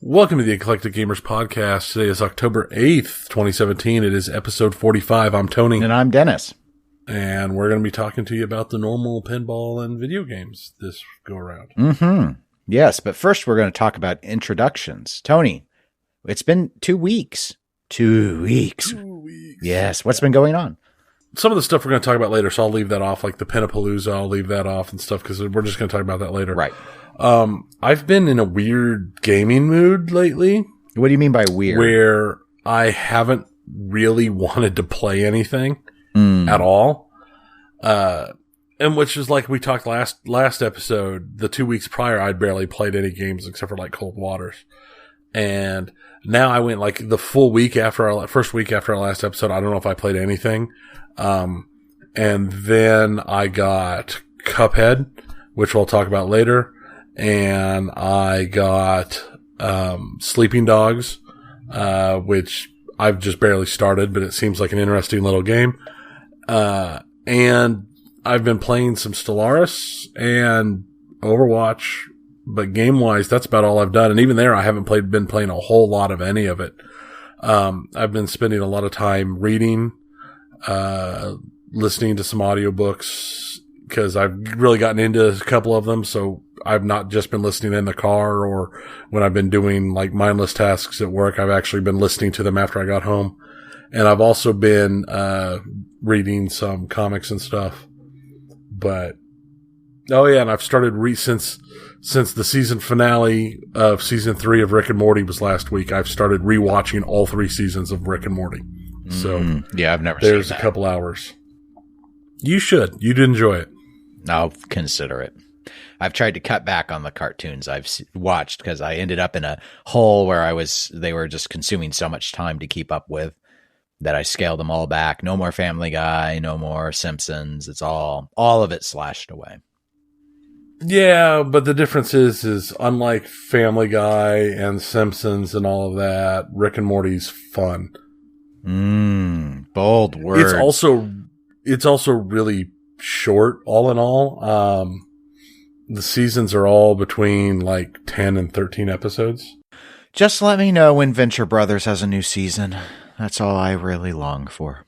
Welcome to the Eclectic Gamers Podcast. Today is October 8th, 2017. It is episode 45. I'm Tony. And I'm Dennis. And we're going to be talking to you about the normal pinball and video games this go around. Mm-hmm. Yes, but first we're going to talk about introductions. Tony, it's been 2 weeks. 2 weeks. 2 weeks. Yes, what's been going on? Some of the stuff we're going to talk about later, so I'll leave that off, like the Pinapalooza, I'll leave that off and stuff, because we're just going to talk about that later. Right. I've been in a weird gaming mood lately. What do you mean by weird? Where I haven't really wanted to play anything at all. And which is like we talked last episode, the 2 weeks prior, I'd barely played any games except for like Cold Waters. And now I went like the full week after first week after our last episode. I don't know if I played anything. And then I got Cuphead, which we'll talk about later. And I got, Sleeping Dogs, which I've just barely started, but it seems like an interesting little game. And I've been playing some Stellaris and Overwatch, but game-wise, that's about all I've done. And even there, I haven't been playing a whole lot of any of it. I've been spending a lot of time reading, listening to some audiobooks, because I've really gotten into a couple of them. So I've not just been listening in the car or when I've been doing like mindless tasks at work. I've actually been listening to them after I got home. And I've also been, reading some comics and stuff. But, oh yeah, and I've started since the season finale of season 3 of Rick and Morty was last week, I've started rewatching all 3 seasons of Rick and Morty. So yeah, I've never seen that. There's a couple hours. You should. You'd enjoy it. I'll consider it. I've tried to cut back on the cartoons I've watched because I ended up in a hole where they were just consuming so much time to keep up with that I scaled them all back. No more Family Guy, no more Simpsons. It's all of it slashed away. Yeah, but the difference is unlike Family Guy and Simpsons and all of that, Rick and Morty's fun. Bold words. It's also really short, all in all. The seasons are all between like 10 and 13 episodes. Just let me know when Venture Brothers has a new season. That's all I really long for.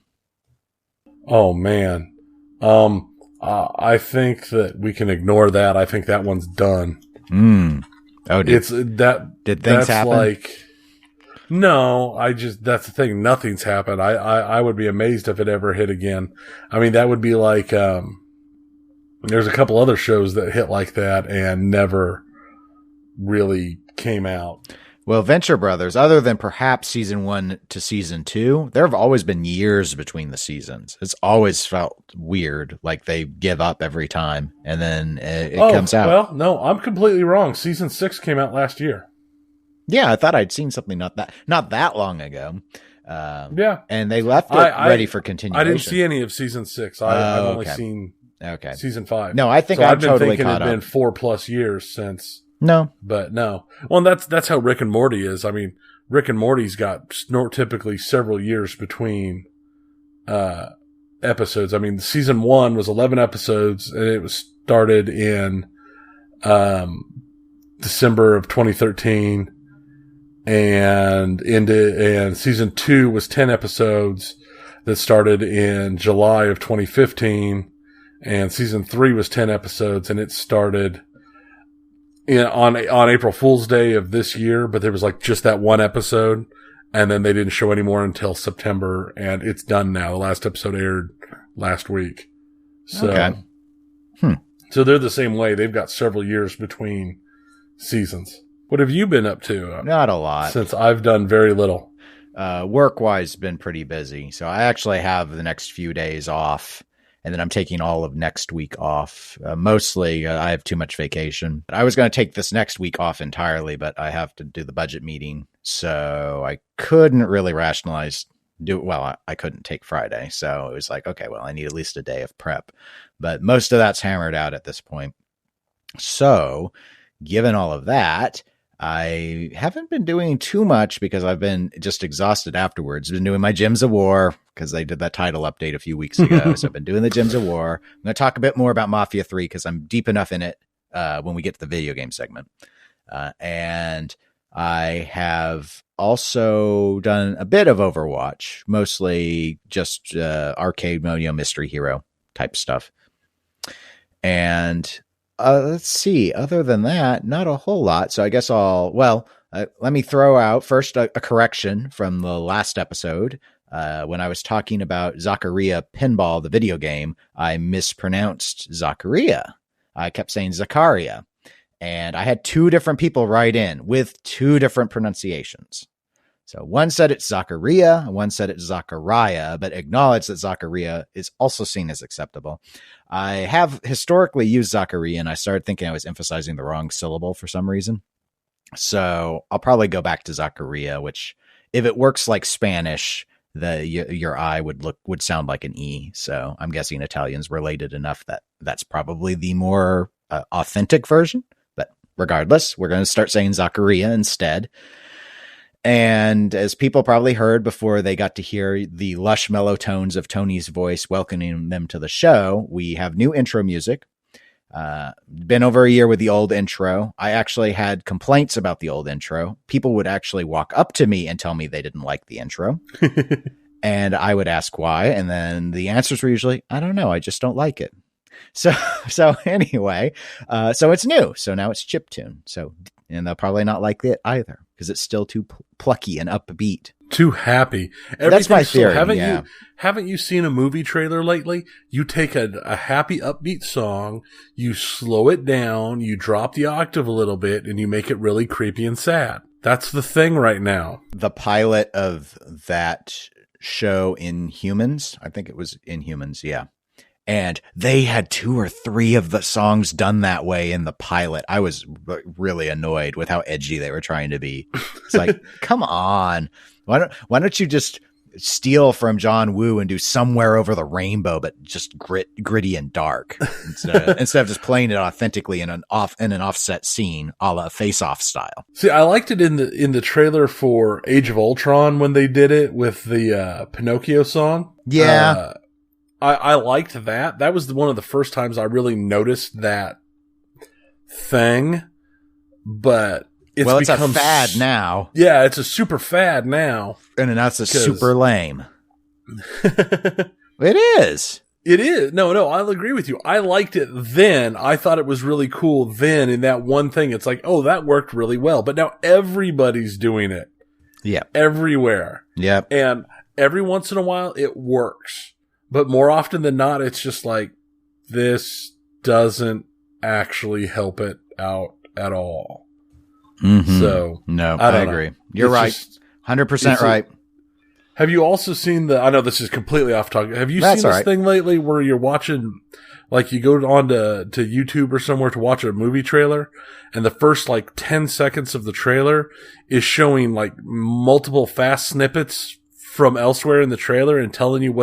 Oh, man. I think that we can ignore that. I think that one's done. Oh, did things happen? Like, no, that's the thing. Nothing's happened. I would be amazed if it ever hit again. I mean, that would be like, there's a couple other shows that hit like that and never really came out. Well, Venture Brothers, other than perhaps season 1 to season 2, there have always been years between the seasons. It's always felt weird, like they give up every time, and then it comes out. Well, no, I'm completely wrong. Season 6 came out last year. Yeah, I thought I'd seen something not that long ago. Yeah. And they left it ready for continuation. I didn't see any of season 6. I've only seen season 5. No, I think I've been totally thinking caught it'd up. been 4+ years since. No. But no. Well, that's how Rick and Morty is. I mean, Rick and Morty's got typically several years between episodes. I mean, season 1 was 11 episodes, and it was started in December of 2013, and season 2 was 10 episodes that started in July of 2015, and season 3 was 10 episodes, and it started on April Fool's Day of this year, but there was like just that one episode, and then they didn't show any more until September, and it's done now. The last episode aired last week. So, okay. So they're the same way. They've got several years between seasons. What have you been up to? Not a lot. Since I've done very little. Work-wise, been pretty busy. So I actually have the next few days off. And then I'm taking all of next week off. Mostly, I have too much vacation. I was going to take this next week off entirely, but I have to do the budget meeting. So I couldn't really rationalize. I couldn't take Friday. So it was like, okay, well, I need at least a day of prep. But most of that's hammered out at this point. So given all of that, I haven't been doing too much because I've been just exhausted afterwards. Been doing my Gems of War because they did that title update a few weeks ago. So I've been doing the Gems of War. I'm going to talk a bit more about Mafia 3 because I'm deep enough in it when we get to the video game segment. And I have also done a bit of Overwatch, mostly just arcade mode, Mystery Hero type stuff. And let's see, other than that, not a whole lot. So I guess let me throw out first a correction from the last episode. When I was talking about Zaccaria Pinball, the video game, I mispronounced Zaccaria. I kept saying Zaccaria. And I had two different people write in with two different pronunciations. So one said it's Zaccaria, one said it's Zaccaria, but acknowledged that Zaccaria is also seen as acceptable. I have historically used Zaccaria, and I started thinking I was emphasizing the wrong syllable for some reason. So I'll probably go back to Zaccaria, which, if it works like Spanish, your I would sound like an E. So I'm guessing Italian's related enough that that's probably the more authentic version. But regardless, we're going to start saying Zaccaria instead. And as people probably heard before they got to hear the lush mellow tones of Tony's voice welcoming them to the show, we have new intro music. Been over a year with the old intro. I actually had complaints about the old intro. People would actually walk up to me and tell me they didn't like the intro. And I would ask why. And then the answers were usually, I don't know. I just don't like it. So anyway, so it's new. So now it's chiptune. And they'll probably not like it either because it's still too plucky and upbeat. Too happy. That's my theory. Haven't you seen a movie trailer lately? You take a happy, upbeat song, you slow it down, you drop the octave a little bit, and you make it really creepy and sad. That's the thing right now. The pilot of that show Inhumans, I think it was Inhumans, yeah. And they had 2 or 3 of the songs done that way in the pilot. I was really annoyed with how edgy they were trying to be. It's like, come on. Why don't you just steal from John Woo and do Somewhere Over the Rainbow, but just gritty and dark instead of just playing it authentically in an offset scene, a la Face Off style. See, I liked it in the trailer for Age of Ultron when they did it with the Pinocchio song. Yeah. I liked that. That was one of the first times I really noticed that thing. But it's a fad now. Yeah, it's a super fad now. And that's super lame. It is. It is. No, I'll agree with you. I liked it then. I thought it was really cool then in that one thing. It's like, oh, that worked really well. But now everybody's doing it. Yeah. Everywhere. Yep. And every once in a while it works. But more often than not, it's just like, this doesn't actually help it out at all. Mm-hmm. So, no, I agree. You're right. 100% right. Have you also seen I know this is completely off topic. Have you seen this thing lately where you're watching, like you go on to YouTube or somewhere to watch a movie trailer, and the first 10 seconds of the trailer is showing multiple fast snippets from elsewhere in the trailer and telling you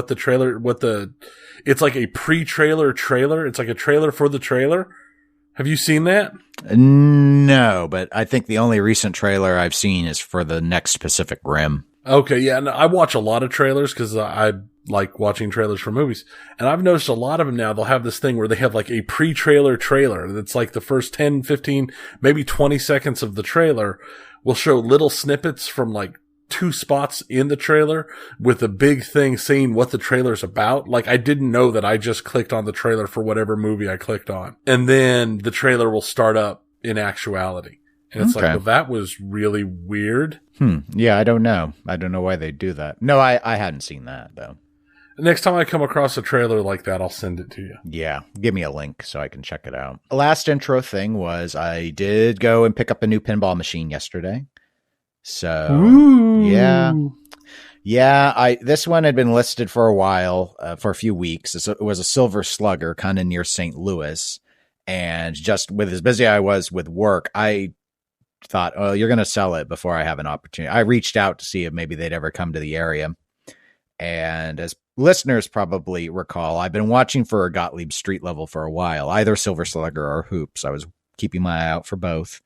it's like a pre-trailer trailer. It's like a trailer for the trailer. Have you seen that? No, but I think the only recent trailer I've seen is for the next Pacific Rim. Okay, yeah. No, I watch a lot of trailers because I like watching trailers for movies. And I've noticed a lot of them now, they'll have this thing where they have a pre-trailer trailer that's the first 10, 15, maybe 20 seconds of the trailer will show little snippets from 2 spots in the trailer with a big thing saying what the trailer's about. I didn't know that I just clicked on the trailer for whatever movie I clicked on. And then the trailer will start up in actuality. And it's well, that was really weird. Yeah, I don't know. I don't know why they do that. No, I hadn't seen that, though. Next time I come across a trailer like that, I'll send it to you. Yeah, give me a link so I can check it out. The last intro thing was I did go and pick up a new pinball machine yesterday. So, ooh. Yeah, this one had been listed for a while, for a few weeks. It was a Silver Slugger, kind of near St. Louis. And just with as busy I was with work, I thought, oh, you're going to sell it before I have an opportunity. I reached out to see if maybe they'd ever come to the area. And as listeners probably recall, I've been watching for a Gottlieb Street level for a while, either Silver Slugger or Hoops. I was keeping my eye out for both.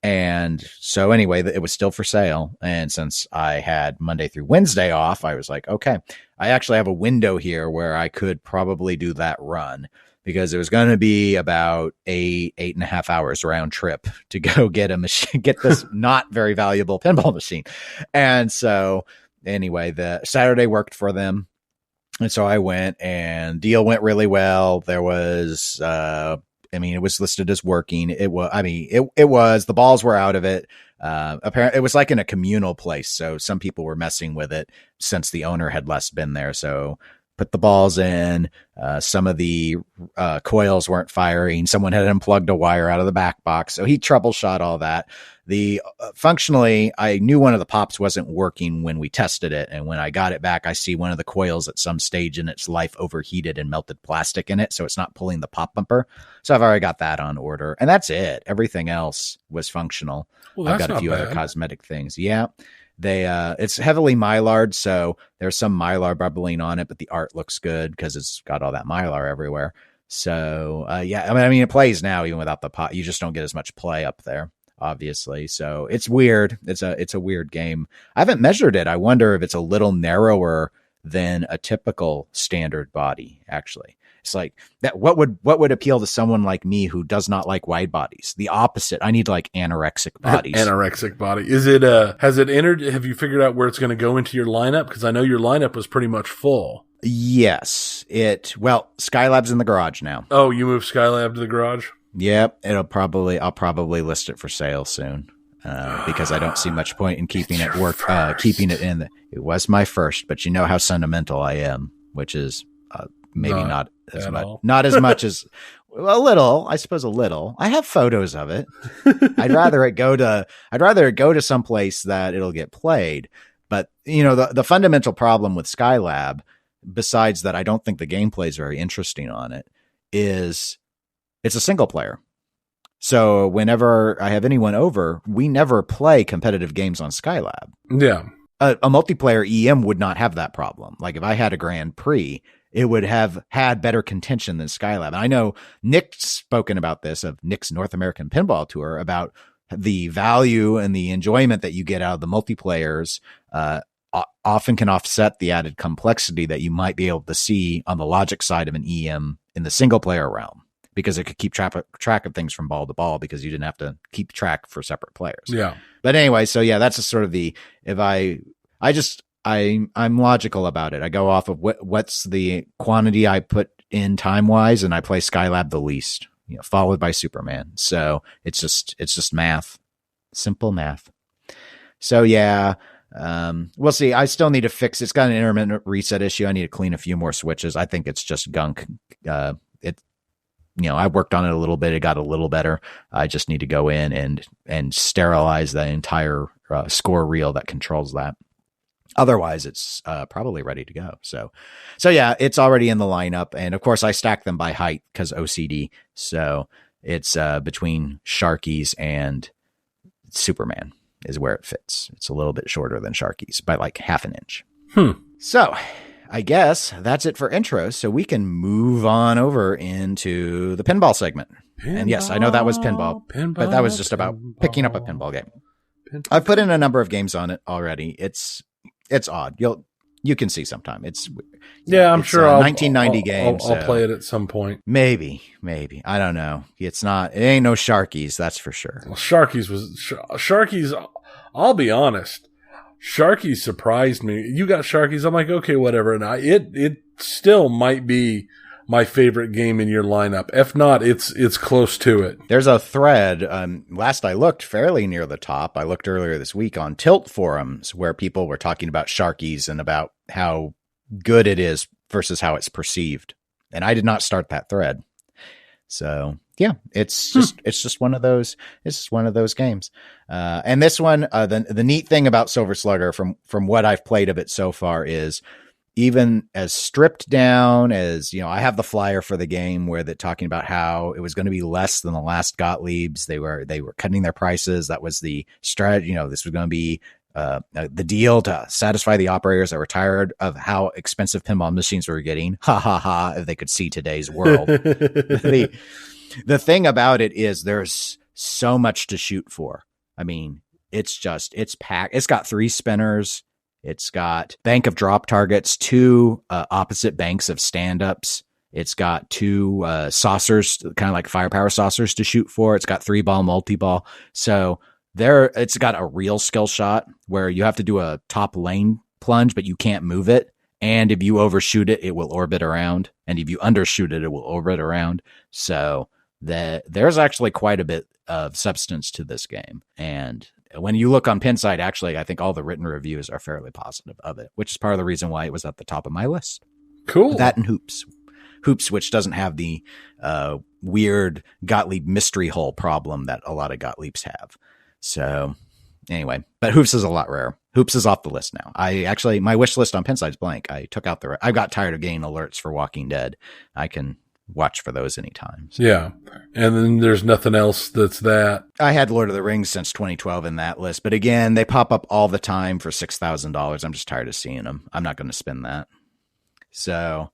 And so anyway, it was still for sale. And since I had Monday through Wednesday off, I was like, okay, I actually have a window here where I could probably do that run because it was going to be about 8.5 hours round trip to go get a machine, get this not very valuable pinball machine. And so anyway, the Saturday worked for them. And so I went, and deal went really well. There was, it was listed as working. It was, the balls were out of it. Apparently it was like in a communal place. So some people were messing with it since the owner had less been there. So put the balls in, some of the, coils weren't firing. Someone had unplugged a wire out of the back box. So he troubleshot all that. Functionally, I knew one of the pops wasn't working when we tested it. And when I got it back, I see one of the coils at some stage in its life overheated and melted plastic in it. So it's not pulling the pop bumper. So I've already got that on order, and that's it. Everything else was functional. Well, I've got a few other cosmetic things. Yeah. It's heavily Mylar'd, so there's some Mylar bubbling on it, but the art looks good because it's got all that Mylar everywhere. So, it plays now even without the pop. You just don't get as much play up there, obviously. So it's weird. It's a weird game. I haven't measured it. I wonder if it's a little narrower than a typical standard body, actually. It's like that. What would appeal to someone like me who does not like wide bodies? The opposite. I need like anorexic bodies. Anorexic body. Is it, has it entered? Have you figured out where it's going to go into your lineup? Because I know your lineup was pretty much full. Yes. Skylab's in the garage now. Oh, you moved Skylab to the garage? Yep. I'll probably list it for sale soon. Because I don't see much point in keeping it keeping it in. It was my first, but you know how sentimental I am, which is, maybe not as much, not as much as a little, I suppose a little. I have photos of it. I'd rather it go to someplace that it'll get played. But the fundamental problem with Skylab, besides that, I don't think the gameplay is very interesting on it, is it's a single player. So whenever I have anyone over, we never play competitive games on Skylab. Yeah. A multiplayer EM would not have that problem. Like if I had a Grand Prix, it would have had better contention than Skylab. And I know Nick's spoken about this, of Nick's North American Pinball Tour, about the value and the enjoyment that you get out of the multiplayers often can offset the added complexity that you might be able to see on the logic side of an EM in the single player realm, because it could keep track of things from ball to ball because you didn't have to keep track for separate players. Yeah. But anyway, so yeah, that's just sort of I'm logical about it. I go off of what's the quantity I put in time wise, and I play Skylab the least, followed by Superman. So it's just math, simple math. So yeah, we'll see. I still need to fix. It's got an intermittent reset issue. I need to clean a few more switches. I think it's just gunk. I worked on it a little bit. It got a little better. I just need to go in and sterilize the entire score reel that controls that. Otherwise, it's probably ready to go. So yeah, it's already in the lineup. And of course, I stack them by height because OCD. So it's between Sharky's and Superman is where it fits. It's a little bit shorter than Sharky's by like half an inch. So I guess that's it for intros. So we can move on over into the pinball segment. And yes, I know that was pinball, but that was just about picking up a pinball game. I've put in a number of games on it already. It's odd. You can see sometime. I'm sure 1990 games. I'll play it at some point. Maybe. I don't know. It ain't no Sharky's. That's for sure. Well, Sharky's. I'll be honest. Sharky's surprised me. You got Sharky's. I'm like, okay, whatever. And it still might be my favorite game in your lineup. If not, it's close to it. There's a thread. Last I looked, fairly near the top. I looked earlier this week on Tilt forums where people were talking about Sharky's and about how good it is versus how it's perceived. And I did not start that thread. So yeah, it's just one of those. It's one of those games. And this one, the neat thing about Silver Slugger from what I've played of it so far is, even as stripped down as, I have the flyer for the game where they're talking about how it was going to be less than the last Gottlieb's. They were cutting their prices. That was the strategy. This was going to be the deal to satisfy the operators that were tired of how expensive pinball machines were getting. Ha ha ha! If they could see today's world. The thing about it is there's so much to shoot for. I mean, it's packed. It's got 3 spinners. It's got bank of drop targets, 2 opposite banks of stand-ups. It's got 2 saucers, kind of like firepower saucers to shoot for. It's got 3-ball multi-ball. So it's got a real skill shot where you have to do a top lane plunge, but you can't move it. And if you overshoot it, it will orbit around. And if you undershoot it, it will orbit around. So there's actually quite a bit of substance to this game. And when you look on Pinside, actually, I think all the written reviews are fairly positive of it, which is part of the reason why it was at the top of my list. Cool. That and Hoops. Hoops, which doesn't have the weird Gottlieb mystery hole problem that a lot of Gottliebs have. So anyway, but Hoops is a lot rarer. Hoops is off the list now. My wish list on Pinside's blank. I took out I got tired of getting alerts for Walking Dead. I can watch for those anytime. So. Yeah. And then there's nothing else that's that. I had Lord of the Rings since 2012 in that list. But again, they pop up all the time for $6,000. I'm just tired of seeing them. I'm not going to spend that. So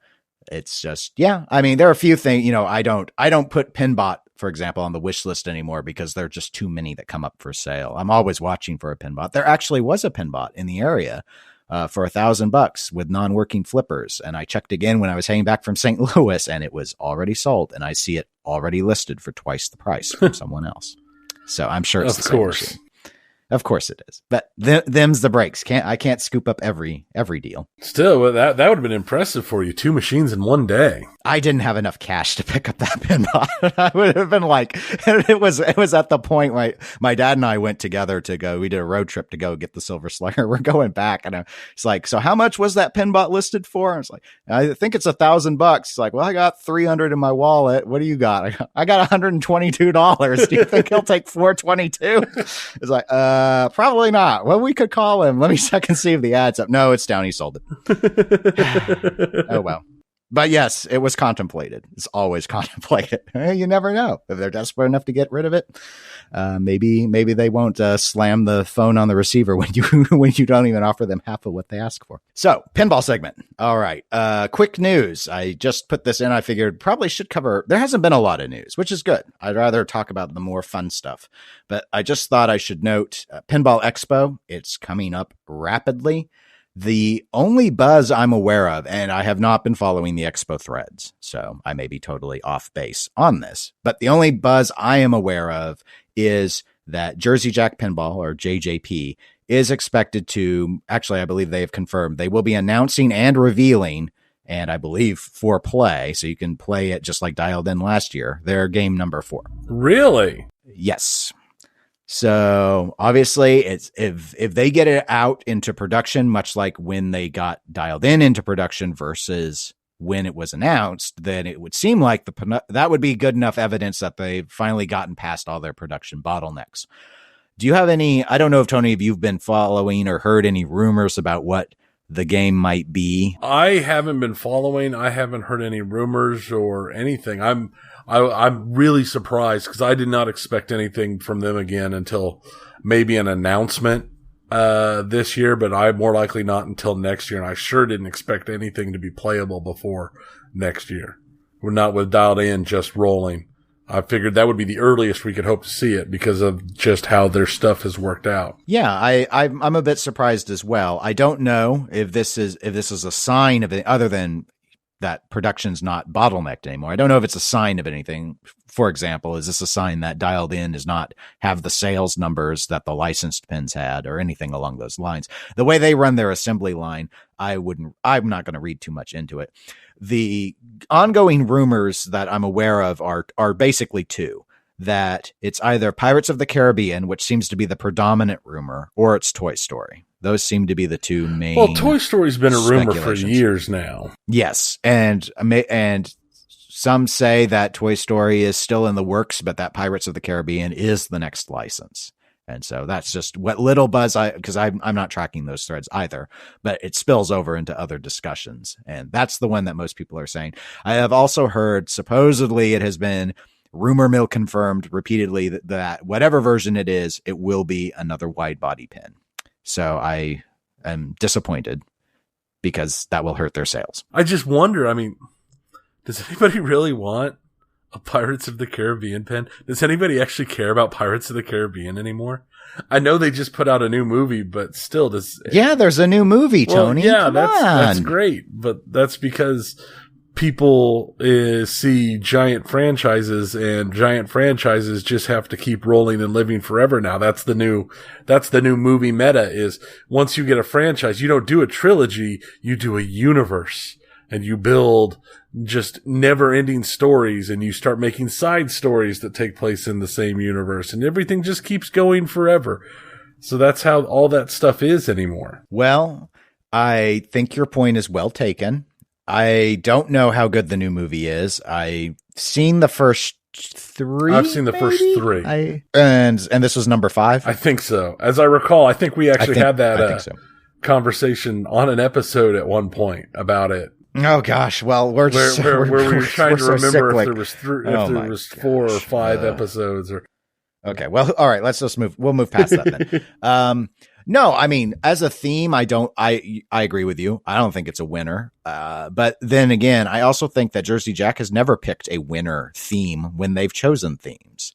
it's just, yeah. I mean, there are a few things, I don't put Pinbot, for example, on the wish list anymore because there are just too many that come up for sale. I'm always watching for a Pinbot. There actually was a Pinbot in the area for $1,000 with non-working flippers. And I checked again when I was heading back from St. Louis and it was already sold. And I see it already listed for twice the price from someone else. So I'm sure it's the same machine. Of course it is. But them's the breaks. I can't scoop up every deal. Still, that would have been impressive for you. 2 machines in one day. I didn't have enough cash to pick up that Pinbot. I would have been like, it was at the point my dad and I went together we did a road trip to go get the Silver Slugger. We're going back. And it's like, so how much was that Pinbot listed for? I was like, I think it's $1,000. It's like, well, I got 300 in my wallet. What do you got? I got $122. Do you think he'll take 422? It's like, probably not. Well, we could call him. Let me check and see if the ad's up. No, it's down. He sold it. Oh, well. But yes, it was contemplated. It's always contemplated. You never know if they're desperate enough to get rid of it. Maybe they won't slam the phone on the receiver when you don't even offer them half of what they ask for. So, pinball segment. All right. Quick news. I just put this in. I figured probably should cover. There hasn't been a lot of news, which is good. I'd rather talk about the more fun stuff. But I just thought I should note Pinball Expo. It's coming up rapidly. The only buzz I'm aware of, and I have not been following the Expo threads, so I may be totally off base on this, but the only buzz I am aware of is that Jersey Jack Pinball, or JJP, is expected to, actually, I believe they have confirmed, they will be announcing and revealing, and I believe for play, so you can play it just like Dialed In last year, their game number 4. Really? Yes. So obviously it's if they get it out into production, much like when they got Dialed In into production versus when it was announced, then it would seem like that would be good enough evidence that they've finally gotten past all their production bottlenecks. Do you have any, I don't know if Tony, if you've been following or heard any rumors about what the game might be? I haven't been following. I haven't heard any rumors or anything. I'm really surprised because I did not expect anything from them again until maybe an announcement this year, but I more likely not until next year. And I sure didn't expect anything to be playable before next year. We're not with Dialed In just rolling. I figured that would be the earliest we could hope to see it because of just how their stuff has worked out. Yeah, I'm a bit surprised as well. I don't know if this is a sign of it, other than that production's not bottlenecked anymore. I don't know if it's a sign of anything. For example, is this a sign that Dialed In does not have the sales numbers that the licensed pins had or anything along those lines? The way they run their assembly line, I'm not going to read too much into it. The ongoing rumors that I'm aware of are basically 2. That it's either Pirates of the Caribbean, which seems to be the predominant rumor, or it's Toy Story. Those seem to be the 2 main. Well, Toy Story's been a rumor for years now. Yes, and some say that Toy Story is still in the works, but that Pirates of the Caribbean is the next license. And so that's just what little buzz because I'm not tracking those threads either, but it spills over into other discussions. And that's the one that most people are saying. I have also heard supposedly it has been rumor mill confirmed repeatedly that whatever version it is, it will be another wide body pin. So I am disappointed because that will hurt their sales. I just wonder, I mean, does anybody really want a Pirates of the Caribbean pin? Does anybody actually care about Pirates of the Caribbean anymore? I know they just put out a new movie, but still does. Yeah, there's a new movie, Tony. Well, yeah, that's great. But that's because people see giant franchises, and giant franchises just have to keep rolling and living forever now. That's the new movie meta is once you get a franchise, you don't do a trilogy, you do a universe, and you build just never-ending stories, and you start making side stories that take place in the same universe, and everything just keeps going forever. So that's how all that stuff is anymore. Well, I think your point is well taken. I don't know how good the new movie is. I've seen the first 3. I've seen the first 3. And this was number 5? I think so. As I recall, I think we actually had that conversation on an episode at one point about it. Oh gosh! Well, we're trying to remember if there was 4 or 5 episodes or. Okay, well, all right. Let's just move. We'll move past that then. No, I mean, as a theme, I agree with you. I don't think it's a winner. But then again, I also think that Jersey Jack has never picked a winner theme when they've chosen themes.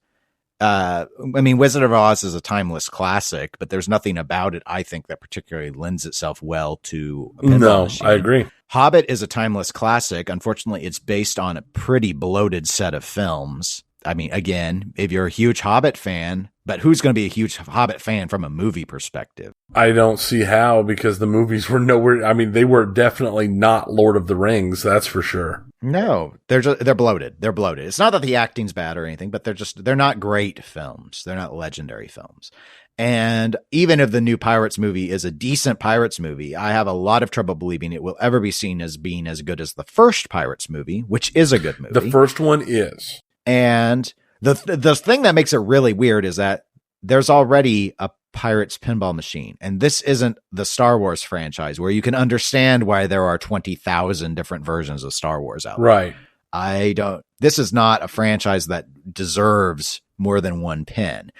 I mean, Wizard of Oz is a timeless classic, but there's nothing about it, I think, that particularly lends itself well to a pinball machine. I agree. Hobbit is a timeless classic. Unfortunately, it's based on a pretty bloated set of films. I mean, again, if you're a huge Hobbit fan, but who's going to be a huge Hobbit fan from a movie perspective? I don't see how, because the movies were nowhere. I mean, they were definitely not Lord of the Rings. That's for sure. No, they're bloated. They're bloated. It's not that the acting's bad or anything, but they're not great films. They're not legendary films. And even if the new Pirates movie is a decent Pirates movie, I have a lot of trouble believing it will ever be seen as being as good as the first Pirates movie, which is a good movie. The first one is. And the thing that makes it really weird is that there's already a Pirates pinball machine. And this isn't the Star Wars franchise where you can understand why there are 20,000 different versions of Star Wars out there. Right. This is not a franchise that deserves more than one pin.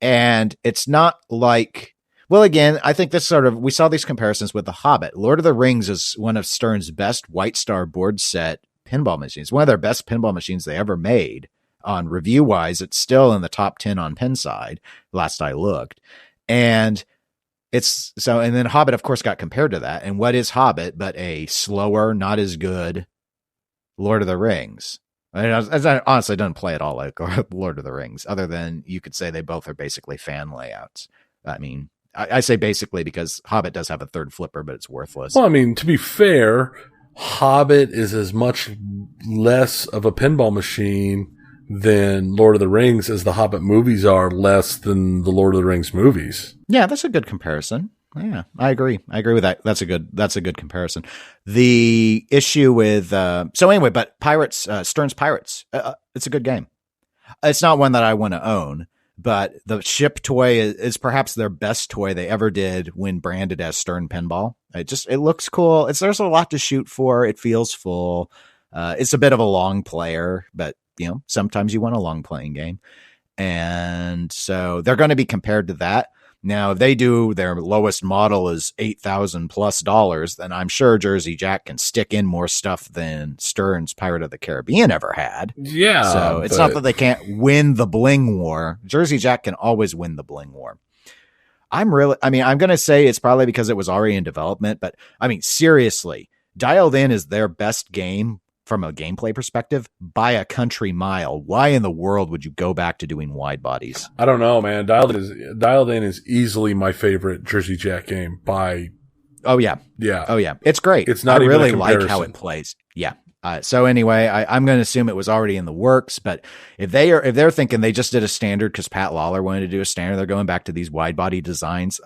And it's not like, well, again, I think we saw these comparisons with The Hobbit. Lord of the Rings is one of Stern's best White Star board set pinball machines, one of their best pinball machines they ever made. On review wise, it's still in the top 10 on Pinside, last I looked. And then Hobbit, of course, got compared to that. And what is Hobbit but a slower, not as good Lord of the Rings? I mean, I honestly don't play at all like Lord of the Rings, other than you could say they both are basically fan layouts. I mean, I say basically because Hobbit does have a third flipper, but it's worthless. Well, I mean, to be fair, Hobbit is as much less of a pinball machine than Lord of the Rings as the Hobbit movies are less than the Lord of the Rings movies. Yeah, that's a good comparison. Yeah, I agree. I agree with that. That's a good comparison. The issue with but Pirates, Stern's Pirates, it's a good game. It's not one that I want to own, but the ship toy is perhaps their best toy they ever did when branded as Stern Pinball. It looks cool. There's a lot to shoot for. It feels full. It's a bit of a long player, but sometimes you want a long playing game. And so they're going to be compared to that. Now, if they do their lowest model is $8,000+ then I'm sure Jersey Jack can stick in more stuff than Stern's Pirate of the Caribbean ever had. Yeah. So it's not that they can't win the bling war. Jersey Jack can always win the bling war. I'm going to say it's probably because it was already in development, but I mean, seriously, Dialed In is their best game from a gameplay perspective by a country mile. Why in the world would you go back to doing wide bodies? I don't know, man. Dialed In is easily my favorite Jersey Jack game by. Oh yeah. Yeah. Oh yeah. It's great. It's not. I even really like how it plays. Yeah. So anyway, I'm going to assume it was already in the works, but if they're thinking they just did a standard because Pat Lawler wanted to do a standard, they're going back to these wide body designs.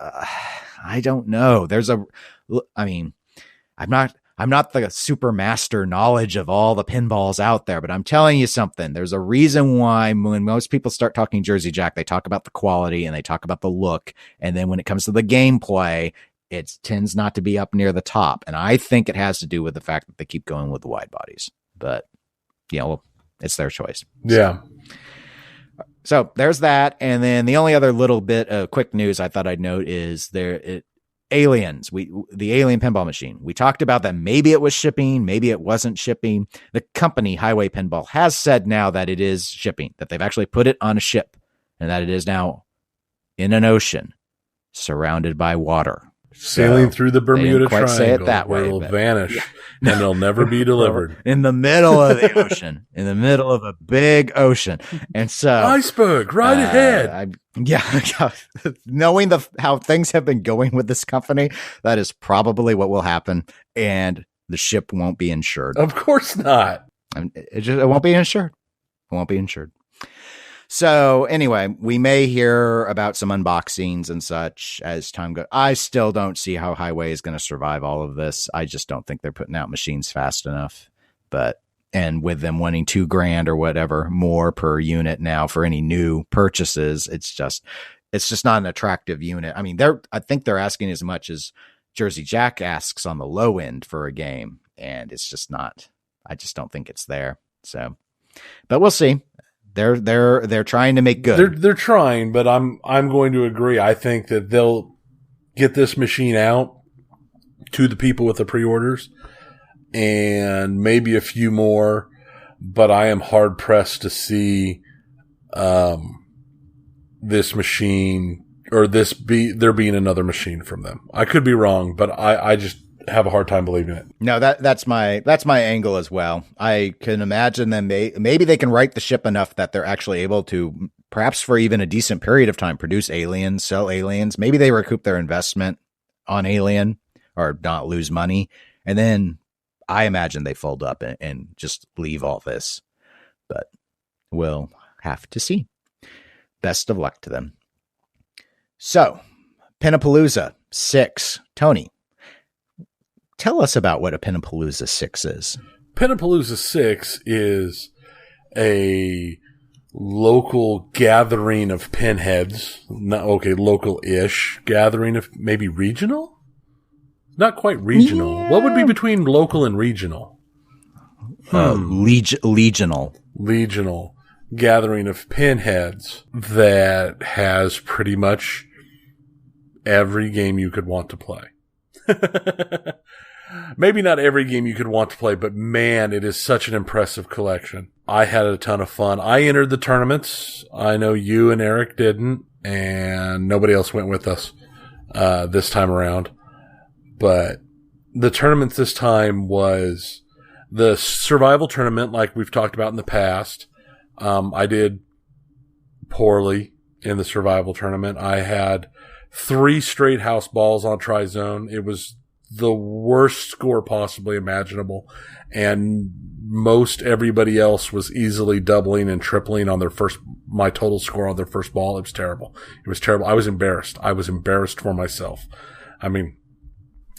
I don't know. I'm not the super master knowledge of all the pinballs out there, but I'm telling you something. There's a reason why when most people start talking Jersey Jack, they talk about the quality and they talk about the look. And then when it comes to the gameplay, it tends not to be up near the top. And I think it has to do with the fact that they keep going with the wide bodies, but it's their choice. Yeah. So there's that. And then the only other little bit of quick news I thought I'd note is Aliens, the Alien Pinball machine. We talked about that. Maybe it was shipping, maybe it wasn't shipping. The company Heighway Pinball has said now that it is shipping, that they've actually put it on a ship and that it is now in an ocean surrounded by water. Sailing through the They Bermuda didn't quite say it Triangle, that where way, it'll but- vanish and it'll never be delivered. In the middle of the ocean, in the middle of a big ocean. And so Iceberg, right ahead. Yeah. Knowing how things have been going with this company, that is probably what will happen. And the ship won't be insured. Of course not. It won't be insured. It won't be insured. So anyway, we may hear about some unboxings and such as time goes. I still don't see how Heighway is going to survive all of this. I just don't think they're putting out machines fast enough. And with them wanting $2,000 or whatever more per unit now for any new purchases, it's just not an attractive unit. I mean, I think they're asking as much as Jersey Jack asks on the low end for a game, and it's just not. I just don't think it's there. So, but we'll see. They're trying to make good. They're trying, but I'm going to agree. I think that they'll get this machine out to the people with the pre-orders and maybe a few more, but I am hard pressed to see this machine or there being another machine from them. I could be wrong, but I just have a hard time believing it. No, that's my angle as well. I can imagine them. Maybe they can right the ship enough that they're actually able to, perhaps for even a decent period of time, produce aliens, sell aliens. Maybe they recoup their investment on Alien or not lose money. And then I imagine they fold up and just leave all this, but we'll have to see. Best of luck to them. So Pinapalooza VI, Tony, tell us about what a Pinapalooza VI is. Pinapalooza VI is a local gathering of pinheads. Local-ish gathering of maybe regional? Not quite regional. Yeah. What would be between local and regional? Legional. Legional gathering of pinheads that has pretty much every game you could want to play. Maybe not every game you could want to play, but man, it is such an impressive collection. I had a ton of fun. I entered the tournaments. I know you and Eric didn't, and nobody else went with us this time around. But the tournament this time was the survival tournament like we've talked about in the past. I did poorly in the survival tournament. I had 3 straight house balls on Tri-Zone. It was the worst score possibly imaginable. And most everybody else was easily doubling and tripling on my total score on their first ball. It was terrible. It was terrible. I was embarrassed. I was embarrassed for myself. I mean,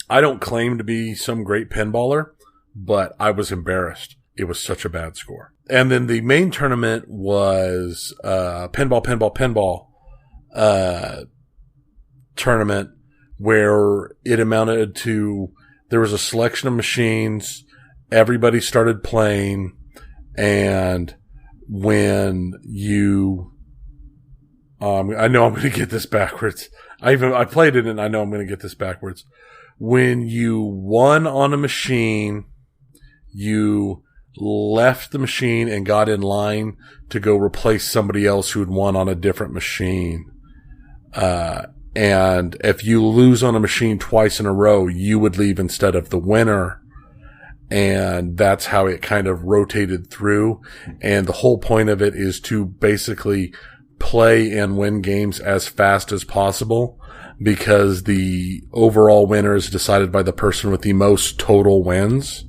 I don't claim to be some great pinballer, but I was embarrassed. It was such a bad score. And then the main tournament was pinball tournament, where it amounted to, there was a selection of machines, everybody started playing, and when you, I know I'm going to get this backwards. I played it and I know I'm going to get this backwards. When you won on a machine, you left the machine and got in line to go replace somebody else who had won on a different machine. And if you lose on a machine twice in a row, you would leave instead of the winner. And that's how it kind of rotated through. And the whole point of it is to basically play and win games as fast as possible, because the overall winner is decided by the person with the most total wins.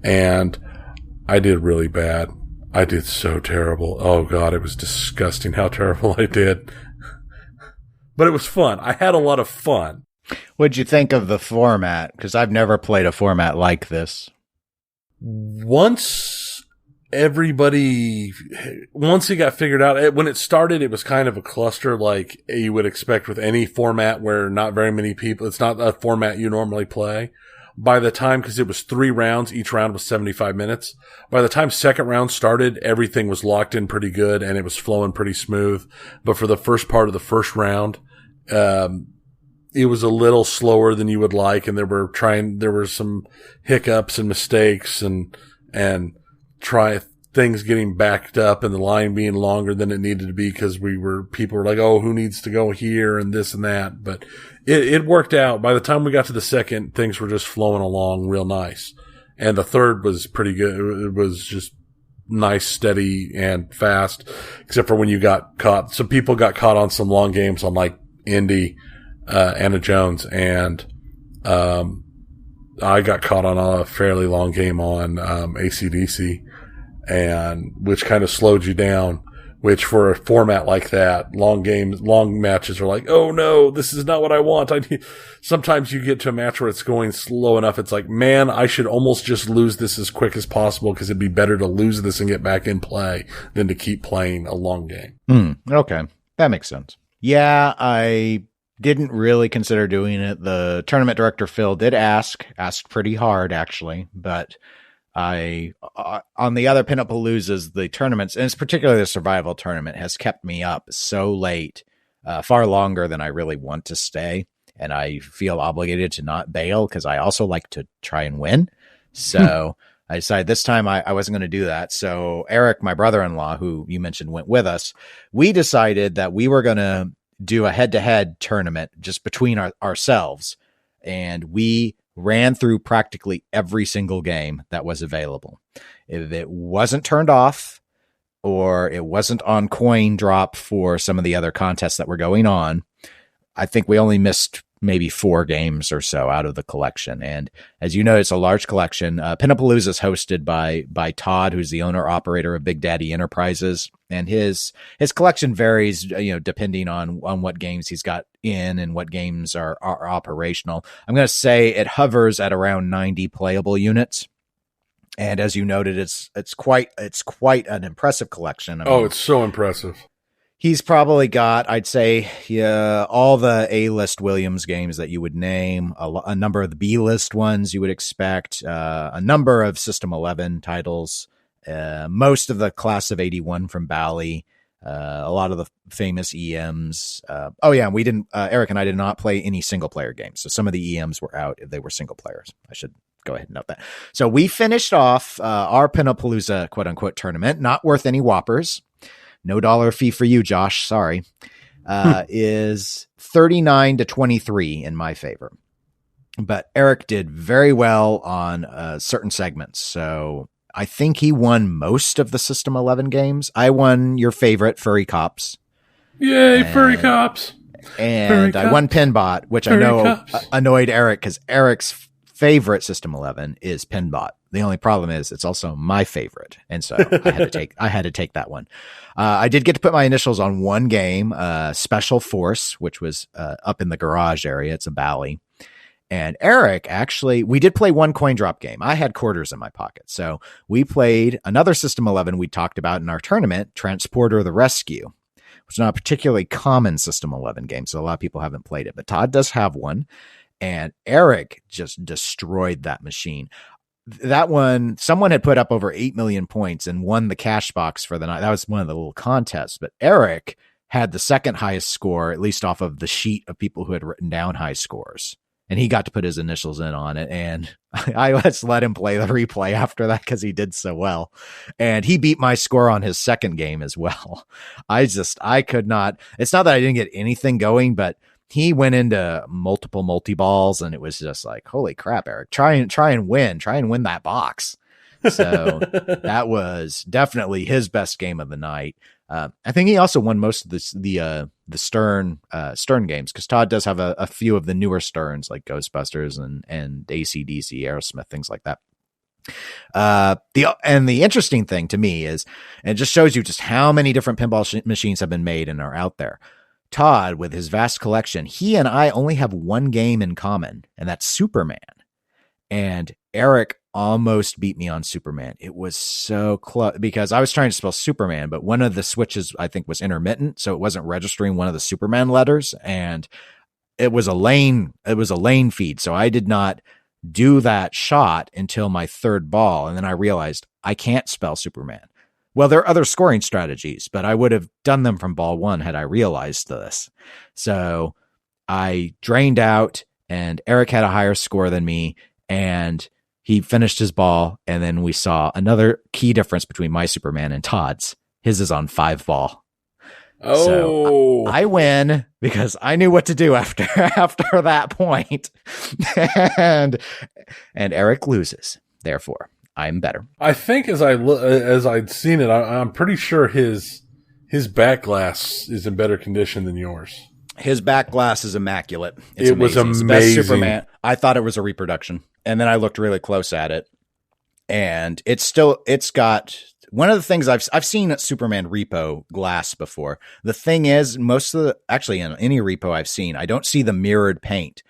And I did really bad. I did so terrible. Oh God, it was disgusting how terrible I did. But it was fun. I had a lot of fun. What'd you think of the format? Because I've never played a format like this. Once it got figured out, when it started, it was kind of a cluster like you would expect with any format where not very many people, it's not a format you normally play. By the time, because it was 3 rounds, each round was 75 minutes. By the time second round started, everything was locked in pretty good and it was flowing pretty smooth. But for the first part of the first round, it was a little slower than you would like, and there were some hiccups and mistakes and things things getting backed up and the line being longer than it needed to be because people were like, oh, who needs to go here and this and that. But it worked out. By the time we got to the second, things were just flowing along real nice. And the third was pretty good. It was just nice, steady, and fast, except for when you got caught. Some people got caught on some long games on like Indy, Anna Jones, and I got caught on a fairly long game on AC/DC, and which kind of slowed you down. Which for a format like that, long matches are like, oh no, this is not what I want. Sometimes you get to a match where it's going slow enough. It's like, man, I should almost just lose this as quick as possible because it'd be better to lose this and get back in play than to keep playing a long game. Okay. That makes sense. Yeah, I didn't really consider doing it. The tournament director, Phil, did asked pretty hard actually, but on the other Pinapaloozas, the tournaments, and it's particularly the survival tournament, has kept me up so late, far longer than I really want to stay. And I feel obligated to not bail because I also like to try and win. So I decided this time I wasn't going to do that. So Eric, my brother-in-law, who you mentioned went with us, we decided that we were going to do a head-to-head tournament just between ourselves. And we ran through practically every single game that was available. If it wasn't turned off or it wasn't on coin drop for some of the other contests that were going on, I think we only missed maybe 4 games or so out of the collection. And as you know, it's a large collection. Pinapalooza is hosted by Todd, who's the owner operator of Big Daddy Enterprises. And his collection varies, depending on what games he's got in and what games are operational. I'm going to say it hovers at around 90 playable units. And as you noted, it's quite an impressive collection. It's so impressive. He's probably got, I'd say, all the A-list Williams games that you would name, a number of the B-list ones you would expect, a number of System 11 titles, most of the Class of 81 from Bally, a lot of the famous EMs. We didn't, Eric and I did not play any single-player games, so some of the EMs were out if they were single players. I should go ahead and note that. So we finished off our Pinapalooza quote-unquote tournament, not worth any whoppers. No dollar fee for you, Josh. Sorry. Is 39-23 in my favor. But Eric did very well on certain segments. So I think he won most of the System 11 games. I won your favorite, Furry Cops. Yay, Furry Cops. And I won Pinbot, which I know annoyed Eric because Eric's favorite System 11 is Pinbot. The only problem is it's also my favorite. And so I had to take that one. I did get to put my initials on one game, Special Force, which was up in the garage area. It's a Bally. And Eric, actually, we did play one coin drop game. I had quarters in my pocket. So we played another System 11 we talked about in our tournament, Transporter the Rescue, which is not a particularly common System 11 game. So a lot of people haven't played it, but Todd does have one. And Eric just destroyed that machine. That one, someone had put up over 8 million points and won the cash box for the night. That was one of the little contests. But Eric had the second highest score, at least off of the sheet of people who had written down high scores. And he got to put his initials in on it. And I just let him play the replay after that because he did so well. And he beat my score on his second game as well. I could not. It's not that I didn't get anything going, but he went into multiple multi-balls, and it was just like, holy crap, Eric, try and win that box. So that was definitely his best game of the night. I think he also won most of the Stern games, because Todd does have a few of the newer Sterns like Ghostbusters and AC/DC, Aerosmith, things like that. The interesting thing to me is, and it just shows you just how many different pinball machines have been made and are out there. Todd, with his vast collection, he and I only have one game in common, and that's Superman. And Eric almost beat me on Superman. It was so close because I was trying to spell Superman, but one of the switches I think was intermittent, so it wasn't registering one of the Superman letters, and it was a lane feed. So I did not do that shot until my third ball, and then I realized I can't spell Superman. Well, there are other scoring strategies, but I would have done them from ball one had I realized this. So I drained out, and Eric had a higher score than me, and he finished his ball, and then we saw another key difference between my Superman and Todd's. His is on 5 ball. Oh, so I win because I knew what to do after that point. and Eric loses. Therefore, I'm better. I think as I'd seen it, I'm pretty sure his back glass is in better condition than yours. His back glass is immaculate. It was amazing. It's the best Superman. I thought it was a reproduction, and then I looked really close at it, and it's got one of the things I've seen at Superman repo glass before. The thing is, actually in any repo I've seen, I don't see the mirrored paint.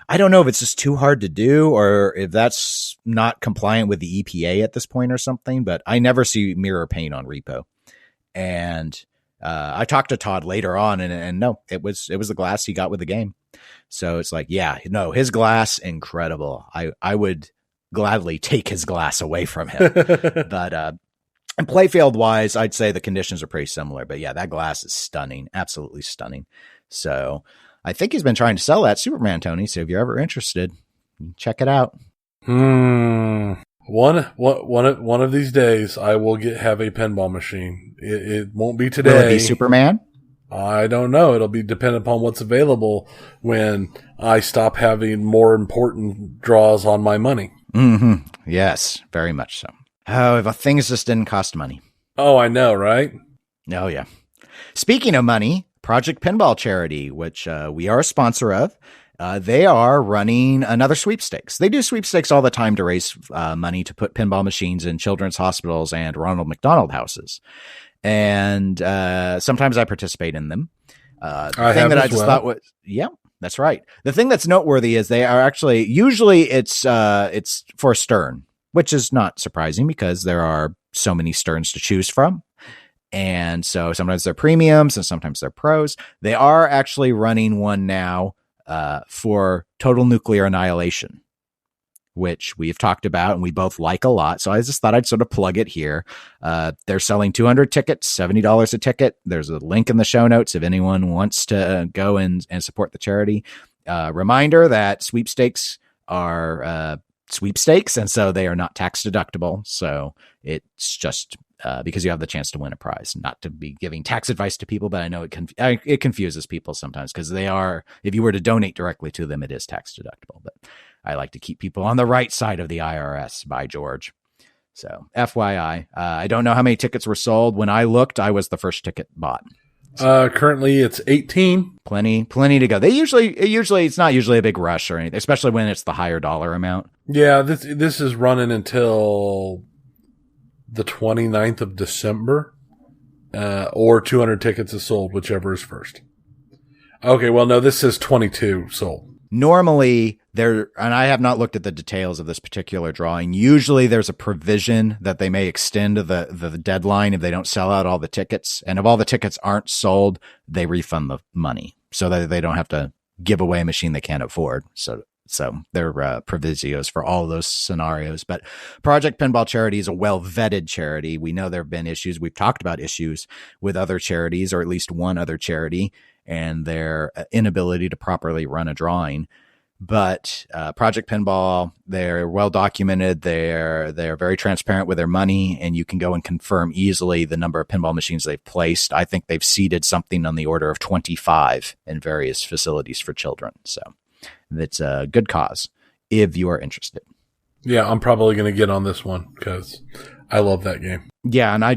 I don't know if it's just too hard to do or if that's not compliant with the EPA at this point or something, but I never see mirror paint on repo. And I talked to Todd later on, and no, it was the glass he got with the game. So it's like, yeah, no, his glass, incredible. I would gladly take his glass away from him. But and playfield wise, I'd say the conditions are pretty similar. But yeah, that glass is stunning, absolutely stunning. So I think he's been trying to sell that Superman, Tony. So if you're ever interested, check it out. One of these days, I will have a pinball machine. It won't be today. Will it be Superman? I don't know. It'll be dependent upon what's available when I stop having more important draws on my money. Mm-hmm. Yes, very much so. Oh, if things just didn't cost money. Oh, I know, right? Oh, yeah. Speaking of money, Project Pinball Charity, which we are a sponsor of, they are running another sweepstakes. They do sweepstakes all the time to raise money to put pinball machines in children's hospitals and Ronald McDonald houses. And sometimes I participate in them. The thing that I just thought was, yeah, that's right. The thing that's noteworthy is they are actually, usually it's for a stern, which is not surprising because there are so many sterns to choose from. And so sometimes they're premiums and sometimes they're pros. They are actually running one now for total nuclear annihilation, which we've talked about and we both like a lot. So I just thought I'd sort of plug it here. They're selling 200 tickets, $70 a ticket. There's a link in the show notes if anyone wants to go and support the charity. Reminder that sweepstakes are sweepstakes, and so they are not tax deductible. So it's just because you have the chance to win a prize. Not to be giving tax advice to people, but I know it confuses people sometimes because they are, if you were to donate directly to them, it is tax deductible. But I like to keep people on the right side of the IRS, by George. So FYI, I don't know how many tickets were sold. When I looked, I was the first ticket bought. Currently it's 18. Plenty to go. It's not usually a big rush or anything, especially when it's the higher dollar amount. Yeah, this is running until the 29th of December, or 200 tickets is sold, whichever is first. Okay, well, no, this says 22 sold. Normally, and I have not looked at the details of this particular drawing. Usually there's a provision that they may extend the deadline if they don't sell out all the tickets. And if all the tickets aren't sold, they refund the money so that they don't have to give away a machine they can't afford. So they're provisios for all those scenarios. But Project Pinball Charity is a well-vetted charity. We know there have been issues. We've talked about issues with other charities, or at least one other charity, and their inability to properly run a drawing. But Project Pinball, they're well documented. They're very transparent with their money, and you can go and confirm easily the number of pinball machines they've placed. I think they've seeded something on the order of 25 in various facilities for children. So it's a good cause if you are interested. Yeah, I'm probably going to get on this one because I love that game. Yeah, and I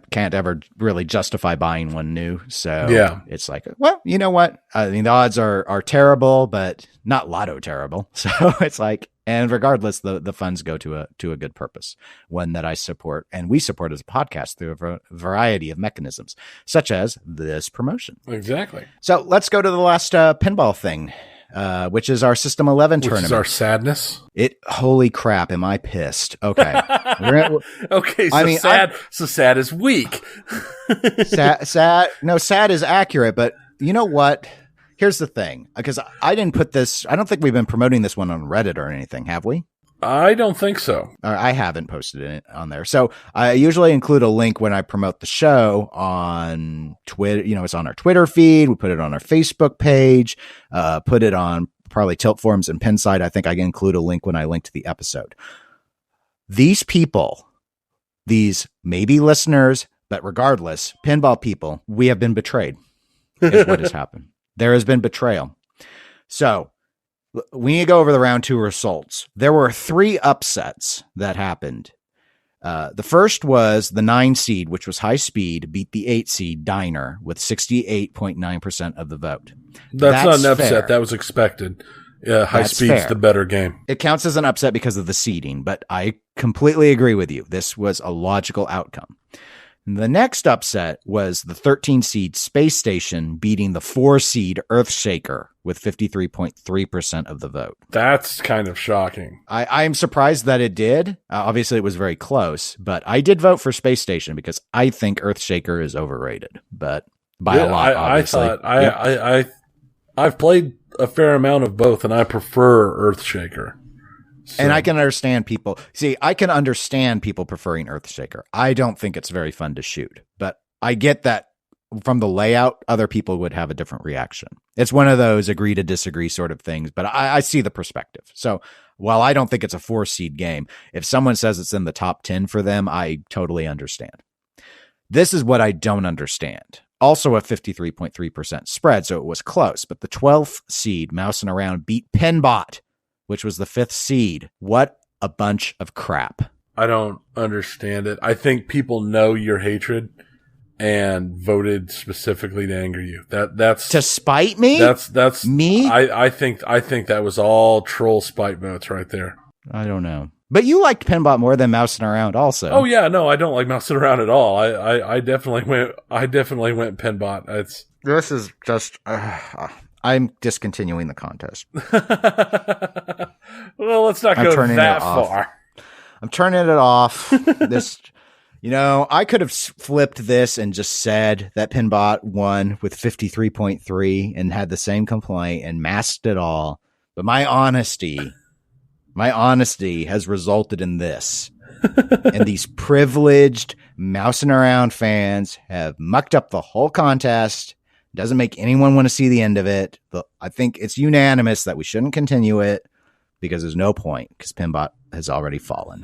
can't ever really justify buying one new. So yeah, it's like, well, you know what? I mean, the odds are terrible, but not lotto terrible. So it's like, and regardless, the funds go to a good purpose, one that I support and we support as a podcast through a variety of mechanisms, such as this promotion. Exactly. So let's go to the last pinball thing. Which is our System 11 tournament. Which is our sadness. Holy crap, am I pissed? Okay. Okay, so sad is weak. Sad is accurate, but you know what? Here's the thing, because I didn't put this, I don't think we've been promoting this one on Reddit or anything, have we? I don't think so. I haven't posted it on there. So I usually include a link when I promote the show on Twitter. You know, it's on our Twitter feed. We put it on our Facebook page, put it on probably Tilt Forums and Pinside. I think I can include a link when I link to the episode. These people, these maybe listeners, but regardless, pinball people, we have been betrayed is what has happened. There has been betrayal. So we need to go over the round 2 results. There were 3 upsets that happened. The first was the 9 seed, which was High Speed, beat the 8 seed Diner with 68.9% of the vote. That's not an upset. Fair. That was expected. High Speed's the better game. It counts as an upset because of the seeding, but I completely agree with you. This was a logical outcome. The next upset was the 13 seed Space Station beating the 4 seed Earthshaker with 53.3% of the vote. That's kind of shocking. I'm surprised that it did. Obviously, it was very close, but I did vote for Space Station because I think Earthshaker is overrated, but by a lot, obviously. I've played a fair amount of both, and I prefer Earthshaker. So. And I can understand people. See, I can understand people preferring Earthshaker. I don't think it's very fun to shoot, but I get that from the layout, other people would have a different reaction. It's one of those agree to disagree sort of things, but I see the perspective. So while I don't think it's a 4 seed game, if someone says it's in the top 10 for them, I totally understand. This is what I don't understand. Also a 53.3% spread, so it was close, but the 12th seed, Mousing Around, beat Pinbot, which was the 5th seed. What a bunch of crap. I don't understand it. I think people know your hatred and voted specifically to anger you. That's to spite me? That's me? I think that was all troll spite votes right there. I don't know. But you liked Pinbot more than Mousing Around also. Oh yeah, no, I don't like Mousing Around at all. I definitely went Pinbot. This is just I'm discontinuing the contest. Well, let's not go that far. I'm turning it off. This, I could have flipped this and just said that Pinbot won with 53.3 and had the same complaint and masked it all. But my honesty has resulted in this. And these privileged Mousing Around fans have mucked up the whole contest. Doesn't make anyone want to see the end of it. I think it's unanimous that we shouldn't continue it because there's no point because Pinbot has already fallen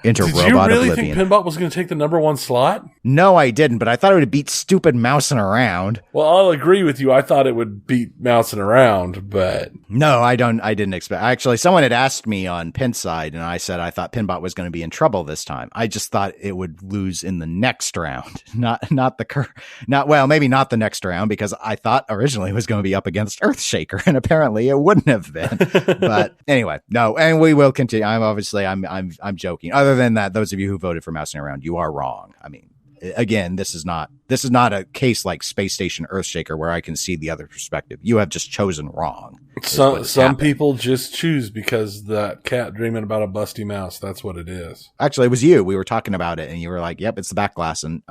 into Did robot you really oblivion. think Pinbot was going to take the number 1 slot? No, I didn't, but I thought it would beat stupid Mousing Around. Well, I'll agree with you. I thought it would beat Mousing Around, but no, I didn't expect. Actually, someone had asked me on Pinside, and I said I thought Pinbot was going to be in trouble this time. I just thought it would lose in the next round, maybe not the next round because I thought originally it was going to be up against Earthshaker, and apparently it wouldn't have been. But anyway, no, and we will continue. I'm joking. Other than that, those of you who voted for Mousing Around, you are wrong. I mean, again, this is not a case like Space Station Earthshaker where I can see the other perspective. You have just chosen wrong. Some people just choose because that cat dreaming about a busty mouse. That's what it is. Actually, it was you. We were talking about it, and you were like, "Yep, it's the back glass." And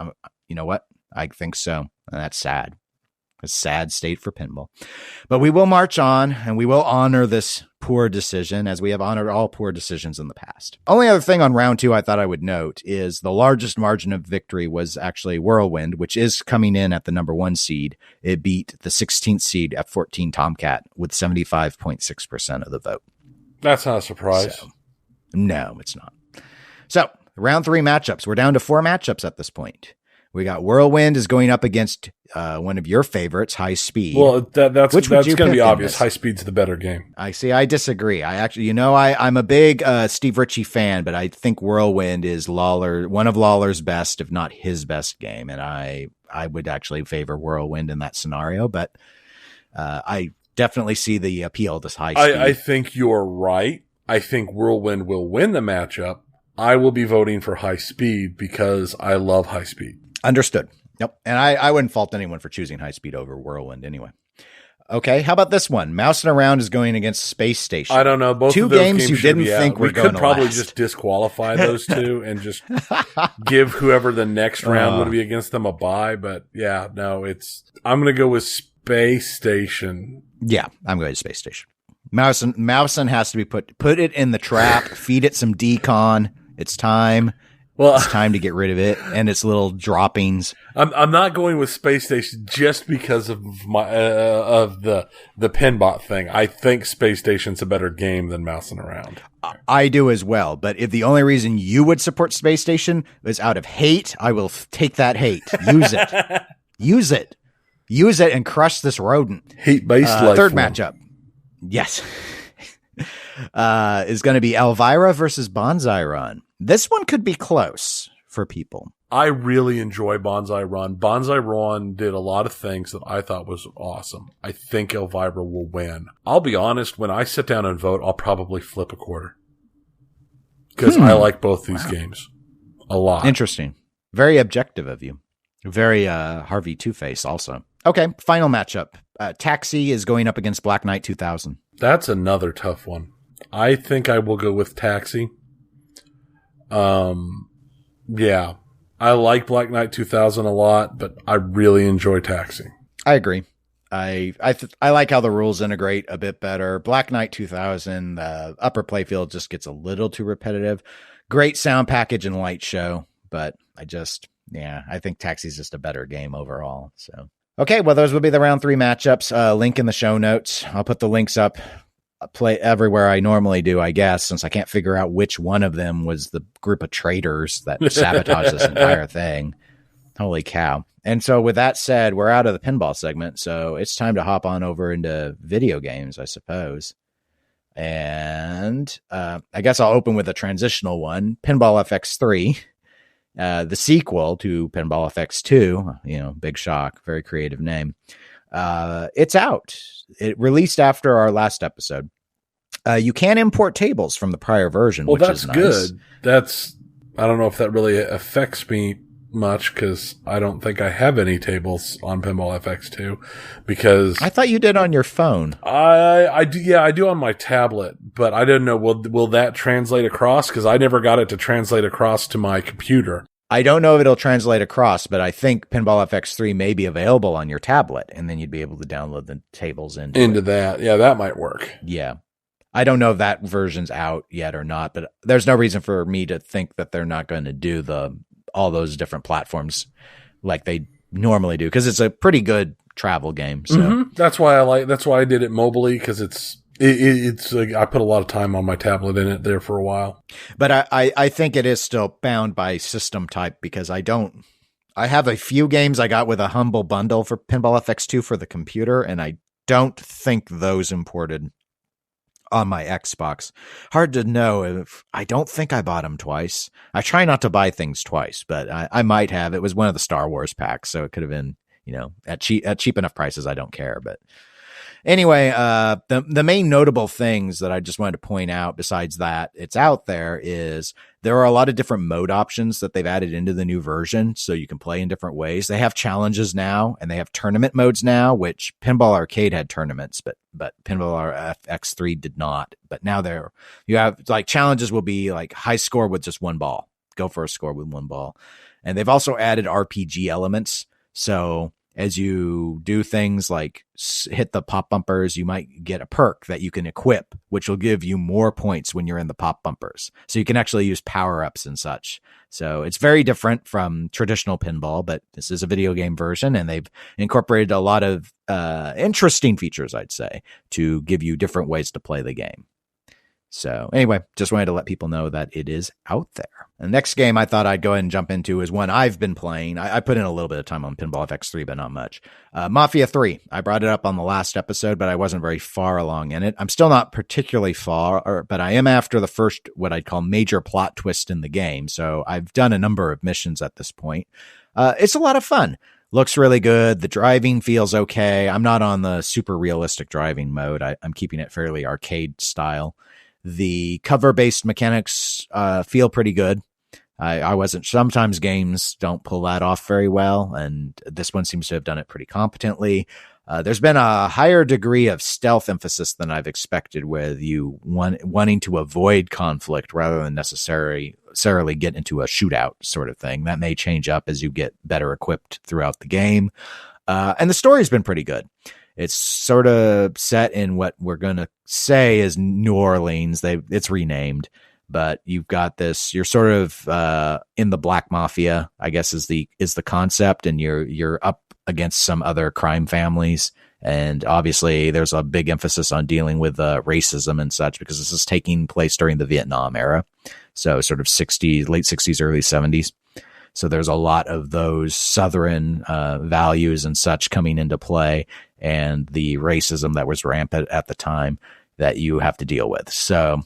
you know what? I think so, and that's sad. A sad state for pinball. But we will march on, and we will honor this poor decision as we have honored all poor decisions in the past. Only other thing on round 2 I thought I would note is the largest margin of victory was actually Whirlwind, which is coming in at the number 1 seed. It beat the 16th seed F14 Tomcat with 75.6% of the vote. That's not a surprise. So, no, it's not. So round 3 matchups. We're down to 4 matchups at this point. We got Whirlwind is going up against one of your favorites, High Speed. Well, that's going to be obvious. High Speed's the better game. I see. I disagree. I'm a big Steve Ritchie fan, but I think Whirlwind is one of Lawler's best, if not his best game. And I would actually favor Whirlwind in that scenario, but I definitely see the appeal to High Speed. I think you're right. I think Whirlwind will win the matchup. I will be voting for High Speed because I love High Speed. Understood. Yep. And I wouldn't fault anyone for choosing High Speed over Whirlwind anyway. Okay. How about this one? Mousing Around is going against Space Station. I don't know. Both 2 of those games you didn't think were going to last. We could probably just disqualify those 2 and just give whoever the next round would be against them a bye. But yeah, no, I'm going to go with Space Station. Yeah, I'm going to Space Station. Mousing has to be put it in the trap, feed it some decon. It's time. Well, it's time to get rid of it and its little droppings. I'm not going with Space Station just because of my of the Pinbot thing. I think Space Station's a better game than mousing around. I do as well. But if the only reason you would support Space Station is out of hate, I will take that hate. Use it. Use it. Use it and crush this rodent. Hate-based life. Third matchup. Yes. Is going to be Elvira versus Bonsai Run. This one could be close for people. I really enjoy Bonsai Run. Bonsai Run did a lot of things that I thought was awesome. I think Elvira will win. I'll be honest, when I sit down and vote, I'll probably flip a quarter. Because I like both these games a lot. Interesting. Very objective of you. Very Harvey Two-Face also. Okay, final matchup. Taxi is going up against Black Knight 2000. That's another tough one. I think I will go with Taxi. Yeah. I like Black Knight 2000 a lot, but I really enjoy Taxi. I agree. I like how the rules integrate a bit better. Black Knight 2000, the upper playfield just gets a little too repetitive. Great sound package and light show, but I think Taxi's just a better game overall. So, okay, well, those will be the round 3 matchups. Link in the show notes. I'll put the links up. Play everywhere I normally do, I guess, since I can't figure out which one of them was the group of traitors that sabotaged this entire thing. Holy cow. And so with that said, we're out of the pinball segment, so it's time to hop on over into video games, I suppose. And I guess I'll open with a transitional one, Pinball FX3, the sequel to Pinball FX2, big shock, very creative name. It's out. It released after our last episode. You can import tables from the prior version, which is nice. Good. I don't know if that really affects me much because I don't think I have any tables on Pinball FX2 because I thought you did on your phone. I do. Yeah, I do on my tablet, but I didn't know. Will that translate across? Because I never got it to translate across to my computer. I don't know if it'll translate across, but I think Pinball FX3 may be available on your tablet, and then you'd be able to download the tables into that. Yeah, that might work. Yeah. I don't know if that version's out yet or not, but there's no reason for me to think that they're not going to do all those different platforms like they normally do, because it's a pretty good travel game. So that's why I did it mobilely, because it's like I put a lot of time on my tablet in it there for a while. But I think it is still bound by system type, because I have a few games I got with a humble bundle for Pinball FX2 for the computer, and I don't think those imported on my Xbox. Hard to know. I don't think I bought them twice. I try not to buy things twice, but I might have. It was one of the Star Wars packs, so it could have been, at cheap enough prices. I don't care, but anyway, the main notable things that I just wanted to point out, besides that it's out there, is there are a lot of different mode options that they've added into the new version, so you can play in different ways. They have challenges now, and they have tournament modes now, which Pinball Arcade had tournaments, but Pinball FX3 did not. But now you have like challenges will be like high score with just one ball. Go for a score with one ball. And they've also added RPG elements, so as you do things like hit the pop bumpers, you might get a perk that you can equip, which will give you more points when you're in the pop bumpers. So you can actually use power-ups and such. So it's very different from traditional pinball, but this is a video game version, and they've incorporated a lot of interesting features, I'd say, to give you different ways to play the game. So anyway, just wanted to let people know that it is out there. The next game I thought I'd go ahead and jump into is one I've been playing. I put in a little bit of time on Pinball FX3, but not much. Mafia 3. I brought it up on the last episode, but I wasn't very far along in it. I'm still not particularly far, but I am after the first, what I'd call major plot twist in the game. So I've done a number of missions at this point. It's a lot of fun. Looks really good. The driving feels okay. I'm not on the super realistic driving mode. I'm keeping it fairly arcade style. The cover-based mechanics feel pretty good. Sometimes games don't pull that off very well, and this one seems to have done it pretty competently. There's been a higher degree of stealth emphasis than I've expected, with you wanting to avoid conflict rather than necessarily get into a shootout sort of thing. That may change up as you get better equipped throughout the game. And the story's been pretty good. It's sort of set in what we're going to say is New Orleans. It's renamed, but you've got this, you're sort of in the black mafia, I guess is the concept, and you're up against some other crime families. And obviously there's a big emphasis on dealing with racism and such, because this is taking place during the Vietnam era. So sort of late 60s, early 70s. So there's a lot of those Southern values and such coming into play, and the racism that was rampant at the time that you have to deal with. So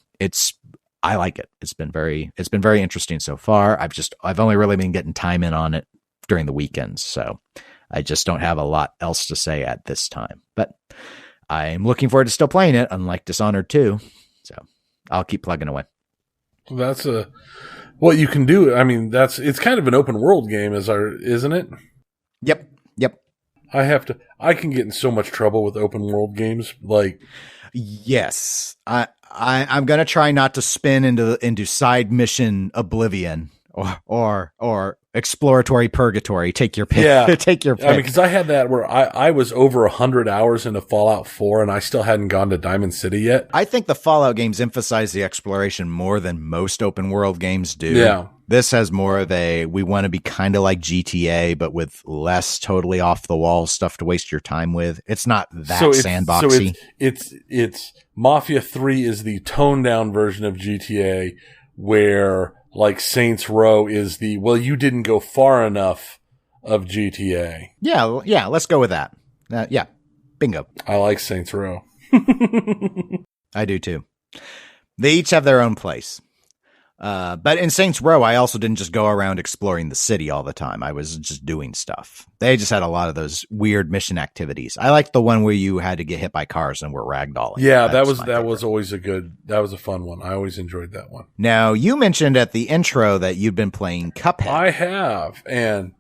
I like it. It's been very interesting so far. I've only really been getting time in on it during the weekends. So I just don't have a lot else to say at this time, but I'm looking forward to still playing it, unlike Dishonored 2. So I'll keep plugging away. That's what you can do. I mean, it's kind of an open world game, isn't it? Yep. I can get in so much trouble with open world games. Like, yes, I'm going to try not to spin into side mission oblivion or exploratory purgatory. Take your pick. Yeah. Take your pick. I mean, because I had that where I was over 100 hours into Fallout 4 and I still hadn't gone to Diamond City yet. I think the Fallout games emphasize the exploration more than most open world games do. Yeah. This has more of we want to be kind of like GTA, but with less totally off the wall stuff to waste your time with. It's not that sandboxy. So it's Mafia 3 is the toned down version of GTA, where like Saints Row is you didn't go far enough of GTA. Yeah, let's go with that. Yeah, bingo. I like Saints Row. I do too. They each have their own place. But in Saints Row, I also didn't just go around exploring the city all the time. I was just doing stuff. They just had a lot of those weird mission activities. I liked the one where you had to get hit by cars and were ragdolling. Yeah, that was always that was a fun one. I always enjoyed that one. Now, you mentioned at the intro that you've been playing Cuphead. I have, and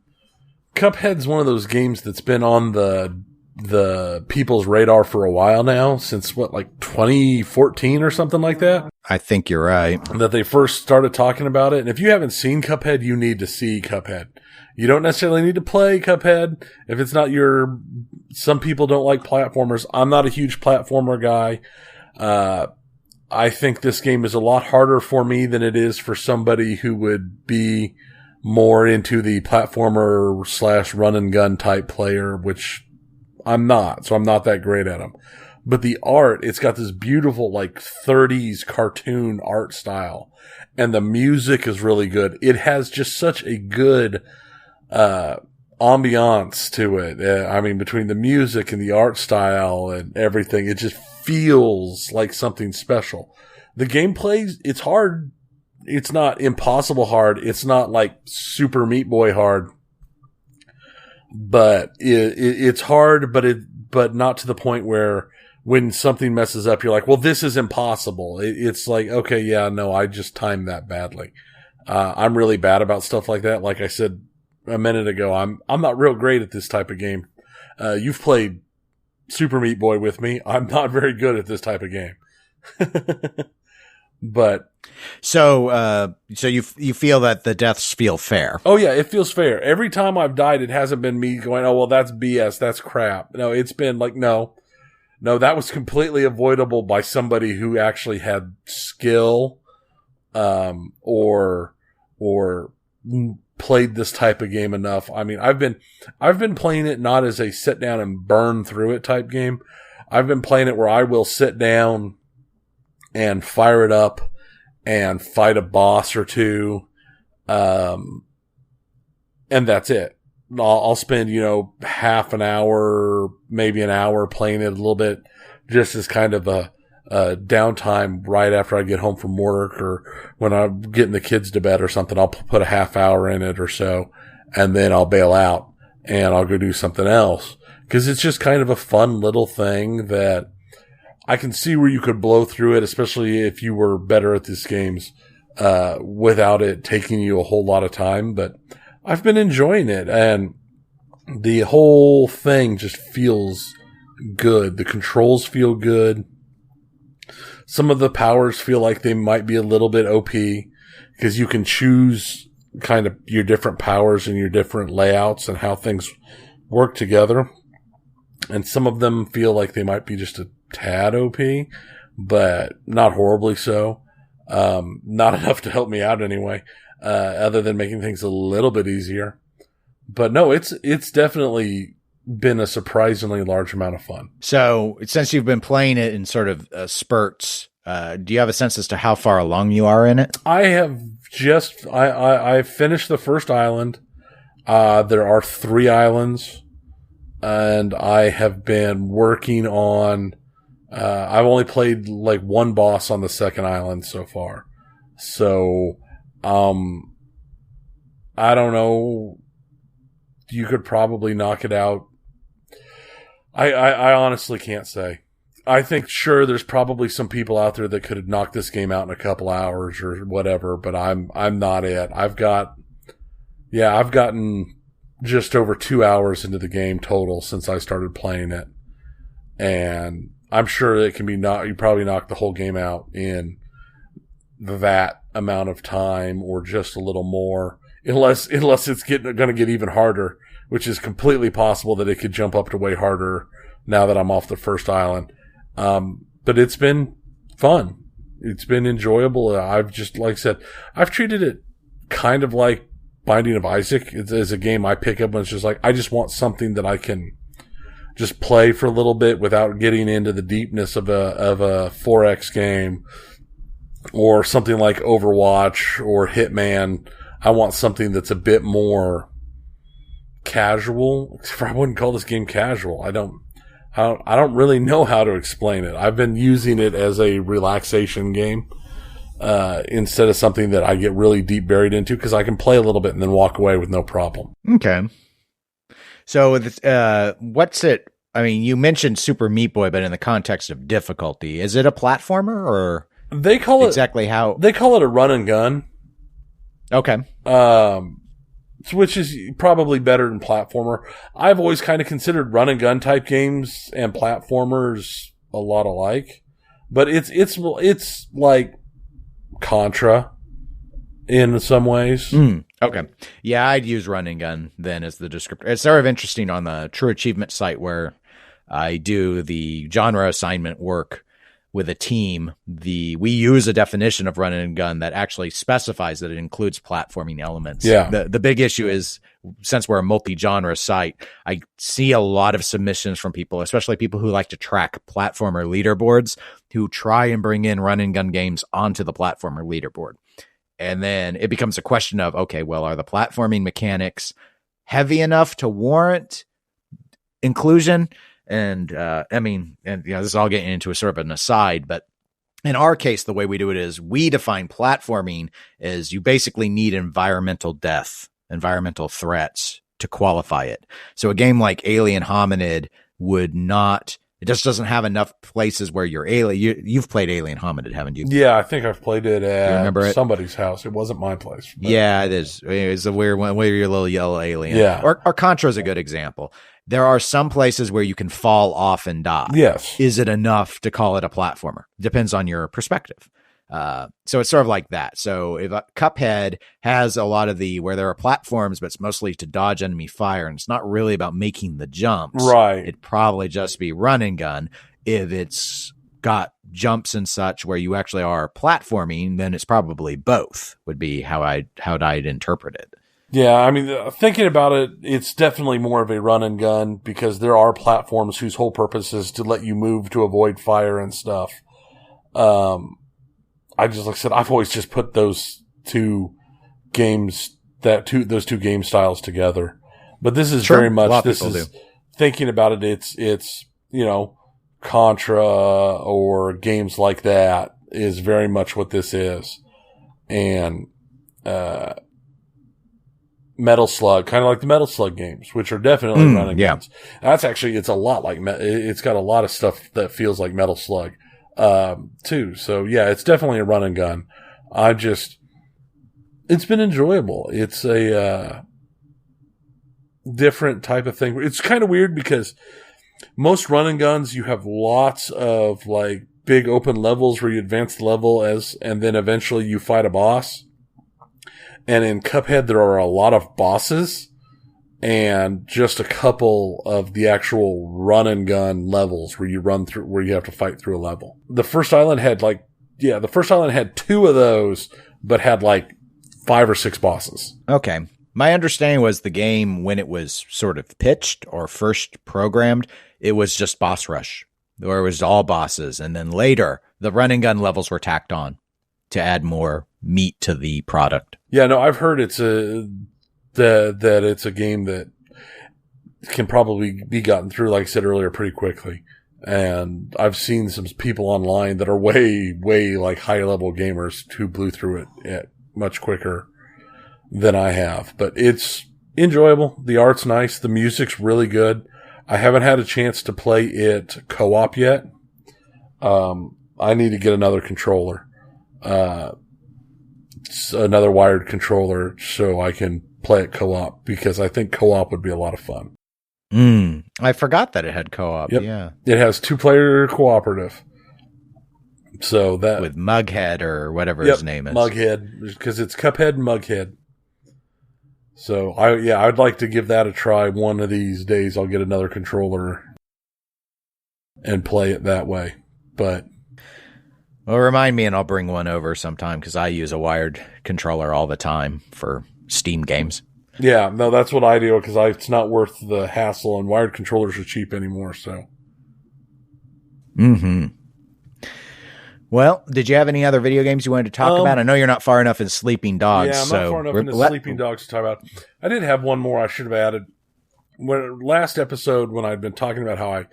Cuphead's one of those games that's been on the people's radar for a while now, since like 2014 or something like that. I think you're right. That they first started talking about it. And if you haven't seen Cuphead, you need to see Cuphead. You don't necessarily need to play Cuphead if it's not some people don't like platformers. I'm not a huge platformer guy. I think this game is a lot harder for me than it is for somebody who would be more into the platformer / run and gun type player, which I'm not. So I'm not that great at them. But the art, it's got this beautiful, like 30s cartoon art style. And the music is really good. It has just such a good, ambiance to it. I mean, between the music and the art style and everything, it just feels like something special. The gameplay, it's hard. It's not impossible hard. It's not like Super Meat Boy hard. But it's hard, but not to the point where when something messes up, you're like, well, this is impossible. It's like, okay, yeah, no, I just timed that badly. I'm really bad about stuff like that. Like I said a minute ago, I'm not real great at this type of game. You've played Super Meat Boy with me. I'm not very good at this type of game. But so you feel that the deaths feel fair? Oh yeah, it feels fair. Every time I've died, it hasn't been me going, oh well, that's BS, that's crap. No, it's been like, no, that was completely avoidable by somebody who actually had skill, or played this type of game enough. I mean, I've been playing it not as a sit down and burn through it type game. I've been playing it where I will sit down and fire it up and fight a boss or two. And that's it. I'll spend, half an hour, maybe an hour playing it a little bit, just as kind of a downtime right after I get home from work, or when I'm getting the kids to bed or something. I'll put a half hour in it or so, and then I'll bail out and I'll go do something else. 'Cause it's just kind of a fun little thing that I can see where you could blow through it, especially if you were better at these games, without it taking you a whole lot of time. But I've been enjoying it, and the whole thing just feels good. The controls feel good. Some of the powers feel like they might be a little bit OP, because you can choose kind of your different powers and your different layouts and how things work together. And some of them feel like they might be just a tad OP, but not horribly so. Not enough to help me out anyway, other than making things a little bit easier. But no, it's definitely been a surprisingly large amount of fun. So since you've been playing it in sort of spurts, do you have a sense as to how far along you are in it? I have I finished the first island. There are 3 islands, and I have been working on, I've only played like 1 boss on the second island so far. So, I don't know. You could probably knock it out. I honestly can't say. I think, sure, there's probably some people out there that could have knocked this game out in a couple hours or whatever, but I'm not it. I've gotten just over 2 hours into the game total since I started playing it. And I'm sure it can be you probably knock the whole game out in that amount of time or just a little more. Unless it's going to get even harder, which is completely possible that it could jump up to way harder now that I'm off the first island. But it's been fun. It's been enjoyable. I've just, like I said, I've treated it kind of like Binding of Isaac. It's a game I pick up and it's just like, I just want something that I can just play for a little bit without getting into the deepness of a 4X game or something like Overwatch or Hitman. I want something that's a bit more casual. I wouldn't call this game casual. I don't really know how to explain it. I've been using it as a relaxation game, instead of something that I get really deep buried into, because I can play a little bit and then walk away with no problem. Okay. So, what's it? I mean, you mentioned Super Meat Boy, but in the context of difficulty, is it a platformer or they call it exactly how they call it a run and gun? Okay. Which is probably better than platformer. I've always kind of considered run and gun type games and platformers a lot alike, but it's like Contra in some ways. Okay. Yeah, I'd use run and gun then as the descriptor. It's sort of interesting on the True Achievement site where I do the genre assignment work with a team. We use a definition of run and gun that actually specifies that it includes platforming elements. Yeah. The big issue is, since we're a multi-genre site, I see a lot of submissions from people, especially people who like to track platformer leaderboards, who try and bring in run and gun games onto the platformer leaderboard. And then it becomes a question of, okay, well, are the platforming mechanics heavy enough to warrant inclusion? And this is all getting into a sort of an aside, but in our case, the way we do it is we define platforming as you basically need environmental threats to qualify it. So a game like Alien Hominid would not, it just doesn't have enough places where you're alien. You've played Alien Hominid, haven't you? Yeah, I think I've played it at somebody's house. It wasn't my place. But. Yeah, it is. It's a weird one where you're a little yellow alien. Yeah. Or Contra is a good example. There are some places where you can fall off and die. Yes. Is it enough to call it a platformer? Depends on your perspective. So it's sort of like that. So if Cuphead has a lot of where there are platforms, but it's mostly to dodge enemy fire, and it's not really about making the jumps. Right. It'd probably just be run and gun. If it's got jumps and such where you actually are platforming, then it's probably both, would be how I'd interpret it. Yeah, I mean, thinking about it, it's definitely more of a run and gun because there are platforms whose whole purpose is to let you move to avoid fire and stuff. Like I said, I've always just put those two games, those two game styles together. But this is sure. Very much, thinking about it, it's, Contra or games like that is very much what this is. And, Metal Slug, kind of like the Metal Slug games, which are definitely run and guns. That's actually, it's a lot like, it's got a lot of stuff that feels like Metal Slug, too. So yeah, it's definitely a run and gun. It's been enjoyable. It's a, different type of thing. It's kind of weird because most run and guns, you have lots of like big open levels where you advance the level and then eventually you fight a boss. And in Cuphead, there are a lot of bosses and just a couple of the actual run and gun levels where you have to fight through a level. The first island had like Yeah, the first island had 2 of those, but had like 5 or 6 bosses. Okay. My understanding was the game, when it was sort of pitched or first programmed, it was just boss rush, or it was all bosses. And then later, the run and gun levels were tacked on to add more meat to the product. Yeah, no, I've heard that it's a game that can probably be gotten through, like I said earlier, pretty quickly. And I've seen some people online that are way, way like high level gamers who blew through it much quicker than I have. But it's enjoyable. The art's nice. The music's really good. I haven't had a chance to play it co-op yet. I need to get another controller. Another wired controller so I can play it co-op, because I think co-op would be a lot of fun. I forgot that it had co-op. Yep. Yeah. It has 2-player cooperative. So that with Mughead or whatever his name is. Mughead, because it's Cuphead and Mughead. So I'd like to give that a try. One of these days I'll get another controller and play it that way. But well, remind me and I'll bring one over sometime, because I use a wired controller all the time for Steam games. Yeah, no, that's what I do, because it's not worth the hassle, and wired controllers are cheap anymore, so. Well, did you have any other video games you wanted to talk about? I know you're not far enough in Sleeping Dogs. Yeah, I'm not far enough into Sleeping Dogs to talk about. I did have one more I should have added. Last episode, when I'd been talking about how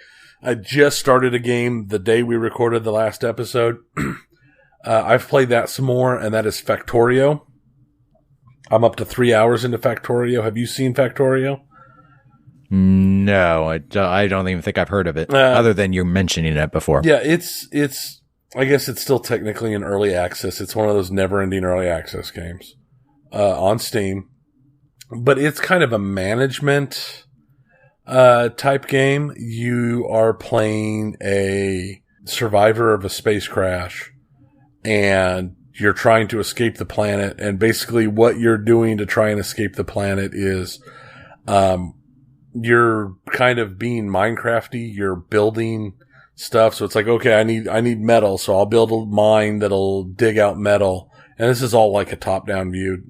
I just started a game the day we recorded the last episode, I've played that some more, and that is Factorio. I'm up to 3 hours into Factorio. Have you seen Factorio? No, I don't even think I've heard of it, other than you mentioning it before. Yeah, it's. I guess it's still technically in early access. It's one of those never-ending early access games on Steam, but it's kind of a management type game. You are playing a survivor of a space crash, and you're trying to escape the planet, and basically what you're doing to try and escape the planet is you're kind of being Minecrafty. You're building stuff. So it's like, okay, I need metal, so I'll build a mine that'll dig out metal. And this is all like a top-down view.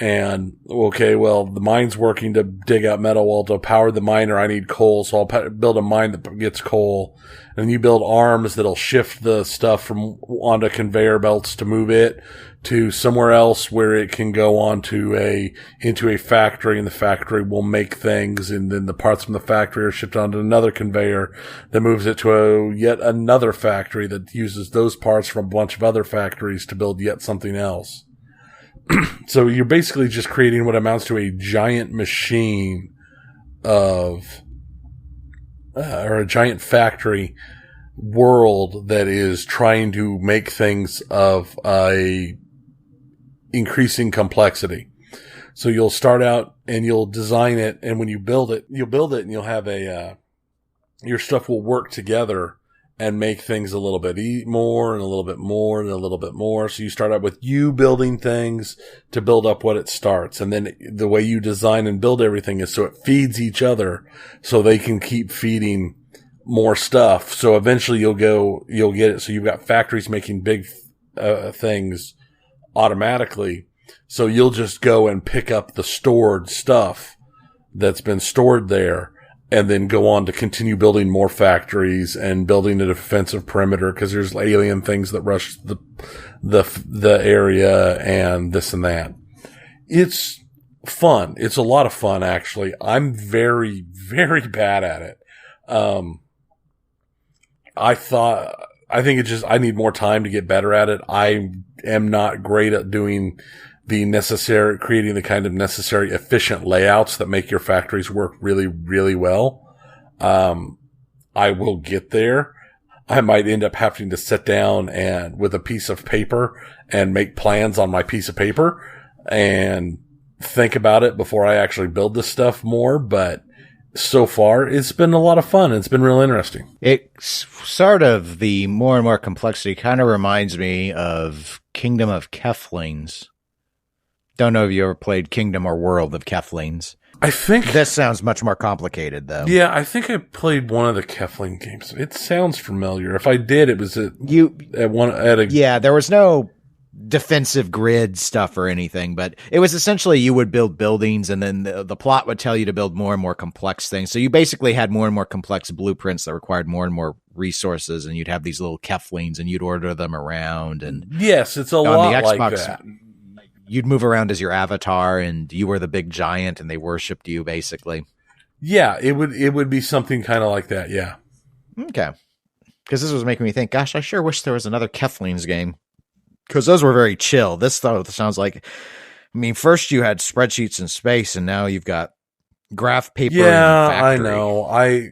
And, okay, well, the mine's working to dig out metal. Well, to power the miner, I need coal, so I'll build a mine that gets coal. And you build arms that'll shift the stuff from onto conveyor belts to move it to somewhere else where it can go into a factory, and the factory will make things, and then the parts from the factory are shipped onto another conveyor that moves it to yet another factory that uses those parts from a bunch of other factories to build yet something else. So you're basically just creating what amounts to a giant machine or a giant factory world that is trying to make things of a increasing complexity. So you'll start out and you'll design it, and when you build it, and you'll have your stuff will work together and make things a little bit more and a little bit more and a little bit more. So you start out with you building things to build up what it starts. And then the way you design and build everything is so it feeds each other, so they can keep feeding more stuff. So eventually you'll get it. So you've got factories making big things automatically. So you'll just go and pick up the stored stuff that's been stored there, and then go on to continue building more factories and building a defensive perimeter, because there's alien things that rush the area and this and that. It's fun. It's a lot of fun, actually. I'm very, very bad at it. I think I need more time to get better at it. I am not great at doing creating the kind of necessary efficient layouts that make your factories work really, really well. I will get there. I might end up having to sit down and with a piece of paper and make plans on my piece of paper and think about it before I actually build this stuff more. But so far, it's been a lot of fun. It's been real interesting. It's sort of, the more and more complexity kind of reminds me of Kingdom of Keflings. Don't know if you ever played Kingdom or World of Keflings. I think This sounds much more complicated, though. Yeah, I think I played one of the Kefling games. It sounds familiar. If I did, it was at a. Yeah, there was no defensive grid stuff or anything, but it was essentially you would build buildings, and then the plot would tell you to build more and more complex things. So you basically had more and more complex blueprints that required more and more resources, and you'd have these little Keflings, and you'd order them around. And yes, it's a lot the Xbox, like that. You'd move around as your avatar, and you were the big giant, and they worshipped you, basically. Yeah, it would be something kind of like that. Yeah. Okay. Because this was making me think, gosh, I sure wish there was another Keflings game. Because those were very chill. This though sounds like, I mean, first you had spreadsheets in space, and now you've got graph paper. Yeah, and factory. I know.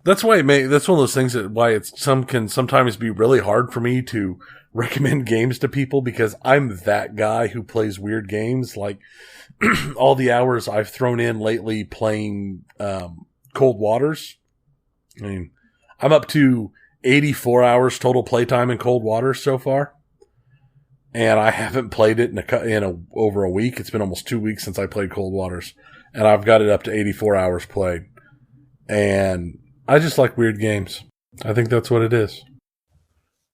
That's why that's one of those things that why can sometimes be really hard for me to recommend games to people, because I'm that guy who plays weird games. Like all the hours I've thrown in lately playing Cold Waters. I mean, I'm up to 84 hours total playtime in Cold Waters so far. And I haven't played it in over a week. It's been almost 2 weeks since I played Cold Waters. And I've got it up to 84 hours played. And I just like weird games. I think that's what it is.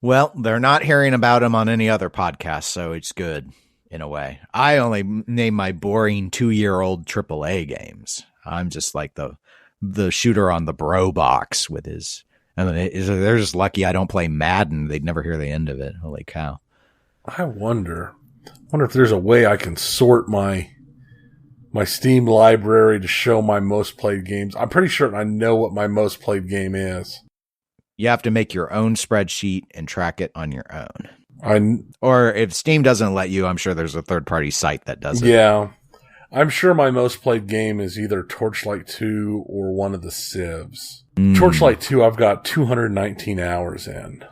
Well, they're not hearing about them on any other podcast, so it's good in a way. I only name my boring 2-year-old AAA games. I'm just like the shooter on the bro box with his... And they're just lucky I don't play Madden. They'd never hear the end of it. Holy cow. I wonder if there's a way I can sort my Steam library to show my most played games. I'm pretty sure I know what my most played game is. You have to make your own spreadsheet and track it on your own. Or if Steam doesn't let you, I'm sure there's a third-party site that does it. Yeah. I'm sure my most played game is either Torchlight 2 or one of the Civs. Torchlight 2, I've got 219 hours in.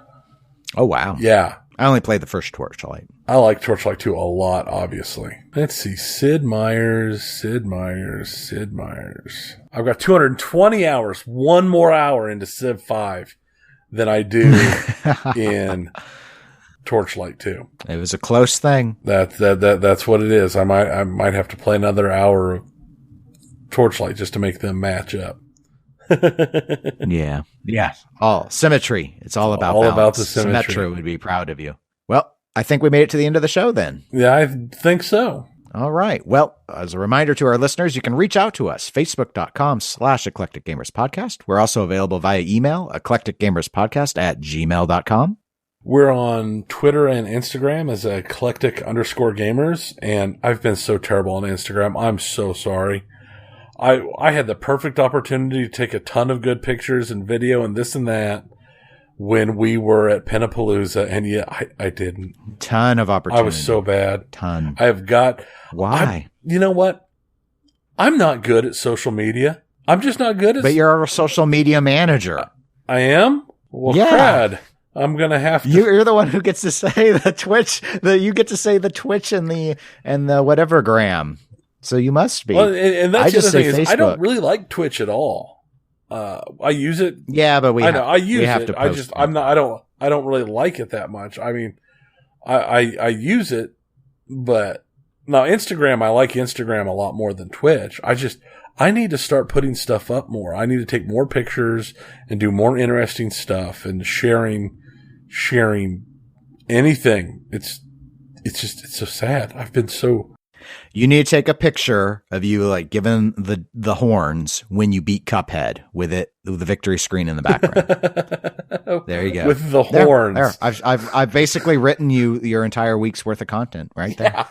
Oh, wow. Yeah. I only played the first Torchlight. I like Torchlight 2 a lot, obviously. Let's see. Sid Meier's. I've got 220 hours, one more hour into Civ 5 than I do in Torchlight 2. It was a close thing. That's what it is. I might have to play another hour of Torchlight just to make them match up. Yeah. Symmetry. It's all about all balance. about the symmetry. Symmetra would be proud of you. Well, I think we made it to the end of the show then. Yeah, I think so. All right. Well, as a reminder to our listeners, you can reach out to us, facebook.com/Eclectic Gamers Podcast. We're also available via email, eclecticgamerspodcast@gmail.com. We're on Twitter and Instagram as eclectic_gamers, and I've been so terrible on Instagram. I'm so sorry. I had the perfect opportunity to take a ton of good pictures and video and this and that when we were at Pinapalooza, and yet I didn't. Ton of opportunity. I was so bad. Ton. I have got... Why? You know what? I'm not good at social media. I'm just not good at... But you're a social media manager. I am? Well, yeah. crud. I'm going to have to... You're the one who gets to say the Twitch. You get to say the Twitch and the whatever gram. So you must be. Well, and that's I the just other thing say is Facebook. I don't really like Twitch at all. I use it. Yeah, but I use have it. to I don't really like it that much. I mean, I use it, but now Instagram, I like Instagram a lot more than Twitch. I need to start putting stuff up more. I need to take more pictures and do more interesting stuff and sharing anything. It's so sad. I've been so... You need to take a picture of you like giving the horns when you beat Cuphead with the victory screen in the background. There you go. With the horns. There. I've basically written you your entire week's worth of content right there. Yeah.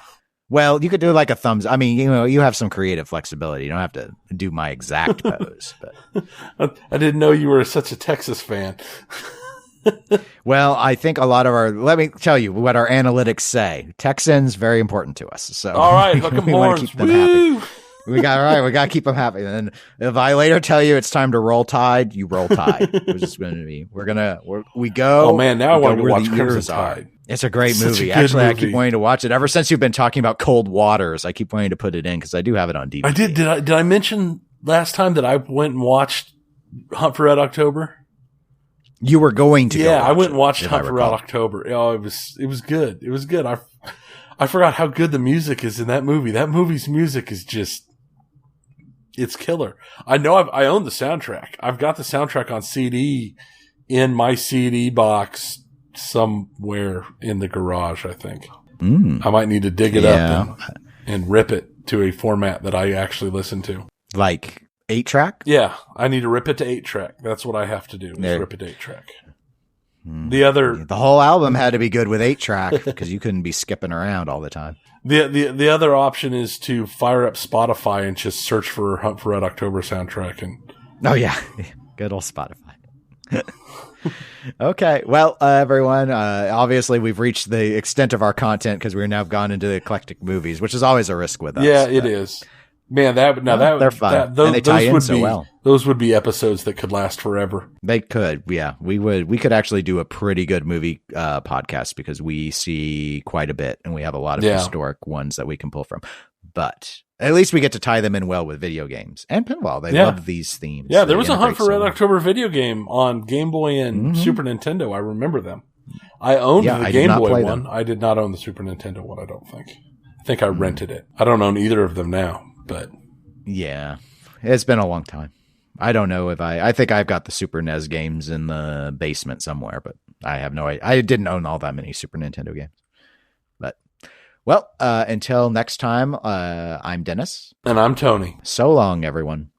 Well, you could do like a thumbs. I mean, you have some creative flexibility. You don't have to do my exact pose, but I didn't know you were such a Texas fan. Well, I think a lot of let me tell you what our analytics say. Texans, very important to us. So all right, hook 'em horns. Keep them happy. We got to keep them happy. And if I later tell you it's time to roll Tide, you roll Tide. We go. Oh man, now I want to watch Crimson Tide. It's a great movie. Actually, I keep wanting to watch it. Ever since you've been talking about Cold Waters, I keep wanting to put it in because I do have it on DVD. I did. Did I mention last time that I went and watched Hunt for Red October? You were going to go I went and watched it, Hunt for Red October. Oh, it was good. It was good. I forgot how good the music is in that movie. That movie's music is just it's killer. I know I own the soundtrack. I've got the soundtrack on CD in my CD box somewhere in the garage, I think. I might need to dig it up and rip it to a format that I actually listen to. Like 8-track? Yeah, I need to rip it to 8-track. That's what I have to do, is rip it to 8-track. The whole album had to be good with 8-track because you couldn't be skipping around all the time. The other option is to fire up Spotify and just search for Hunt for Red October soundtrack. Oh, yeah. Good old Spotify. Okay. Well, everyone, obviously we've reached the extent of our content because we're now gone into the eclectic movies, which is always a risk with us. Yeah, it is. Man, they're fun. And they tie in so well. Those would be episodes that could last forever. They could. Yeah, we could actually do a pretty good movie podcast because we see quite a bit and we have a lot of historic ones that we can pull from. But at least we get to tie them in well with video games and pinball. They love these themes. Yeah, there was a Hunt for Red October video game on Game Boy and Super Nintendo. I remember them. I owned the Game Boy one. I did not own the Super Nintendo one, I don't think. I think I rented it. I don't own either of them now, but... Yeah, it's been a long time. I don't know if I think I've got the Super NES games in the basement somewhere, but I have no idea. I didn't own all that many Super Nintendo games. But, well, until next time, I'm Dennis. And I'm Tony. So long, everyone.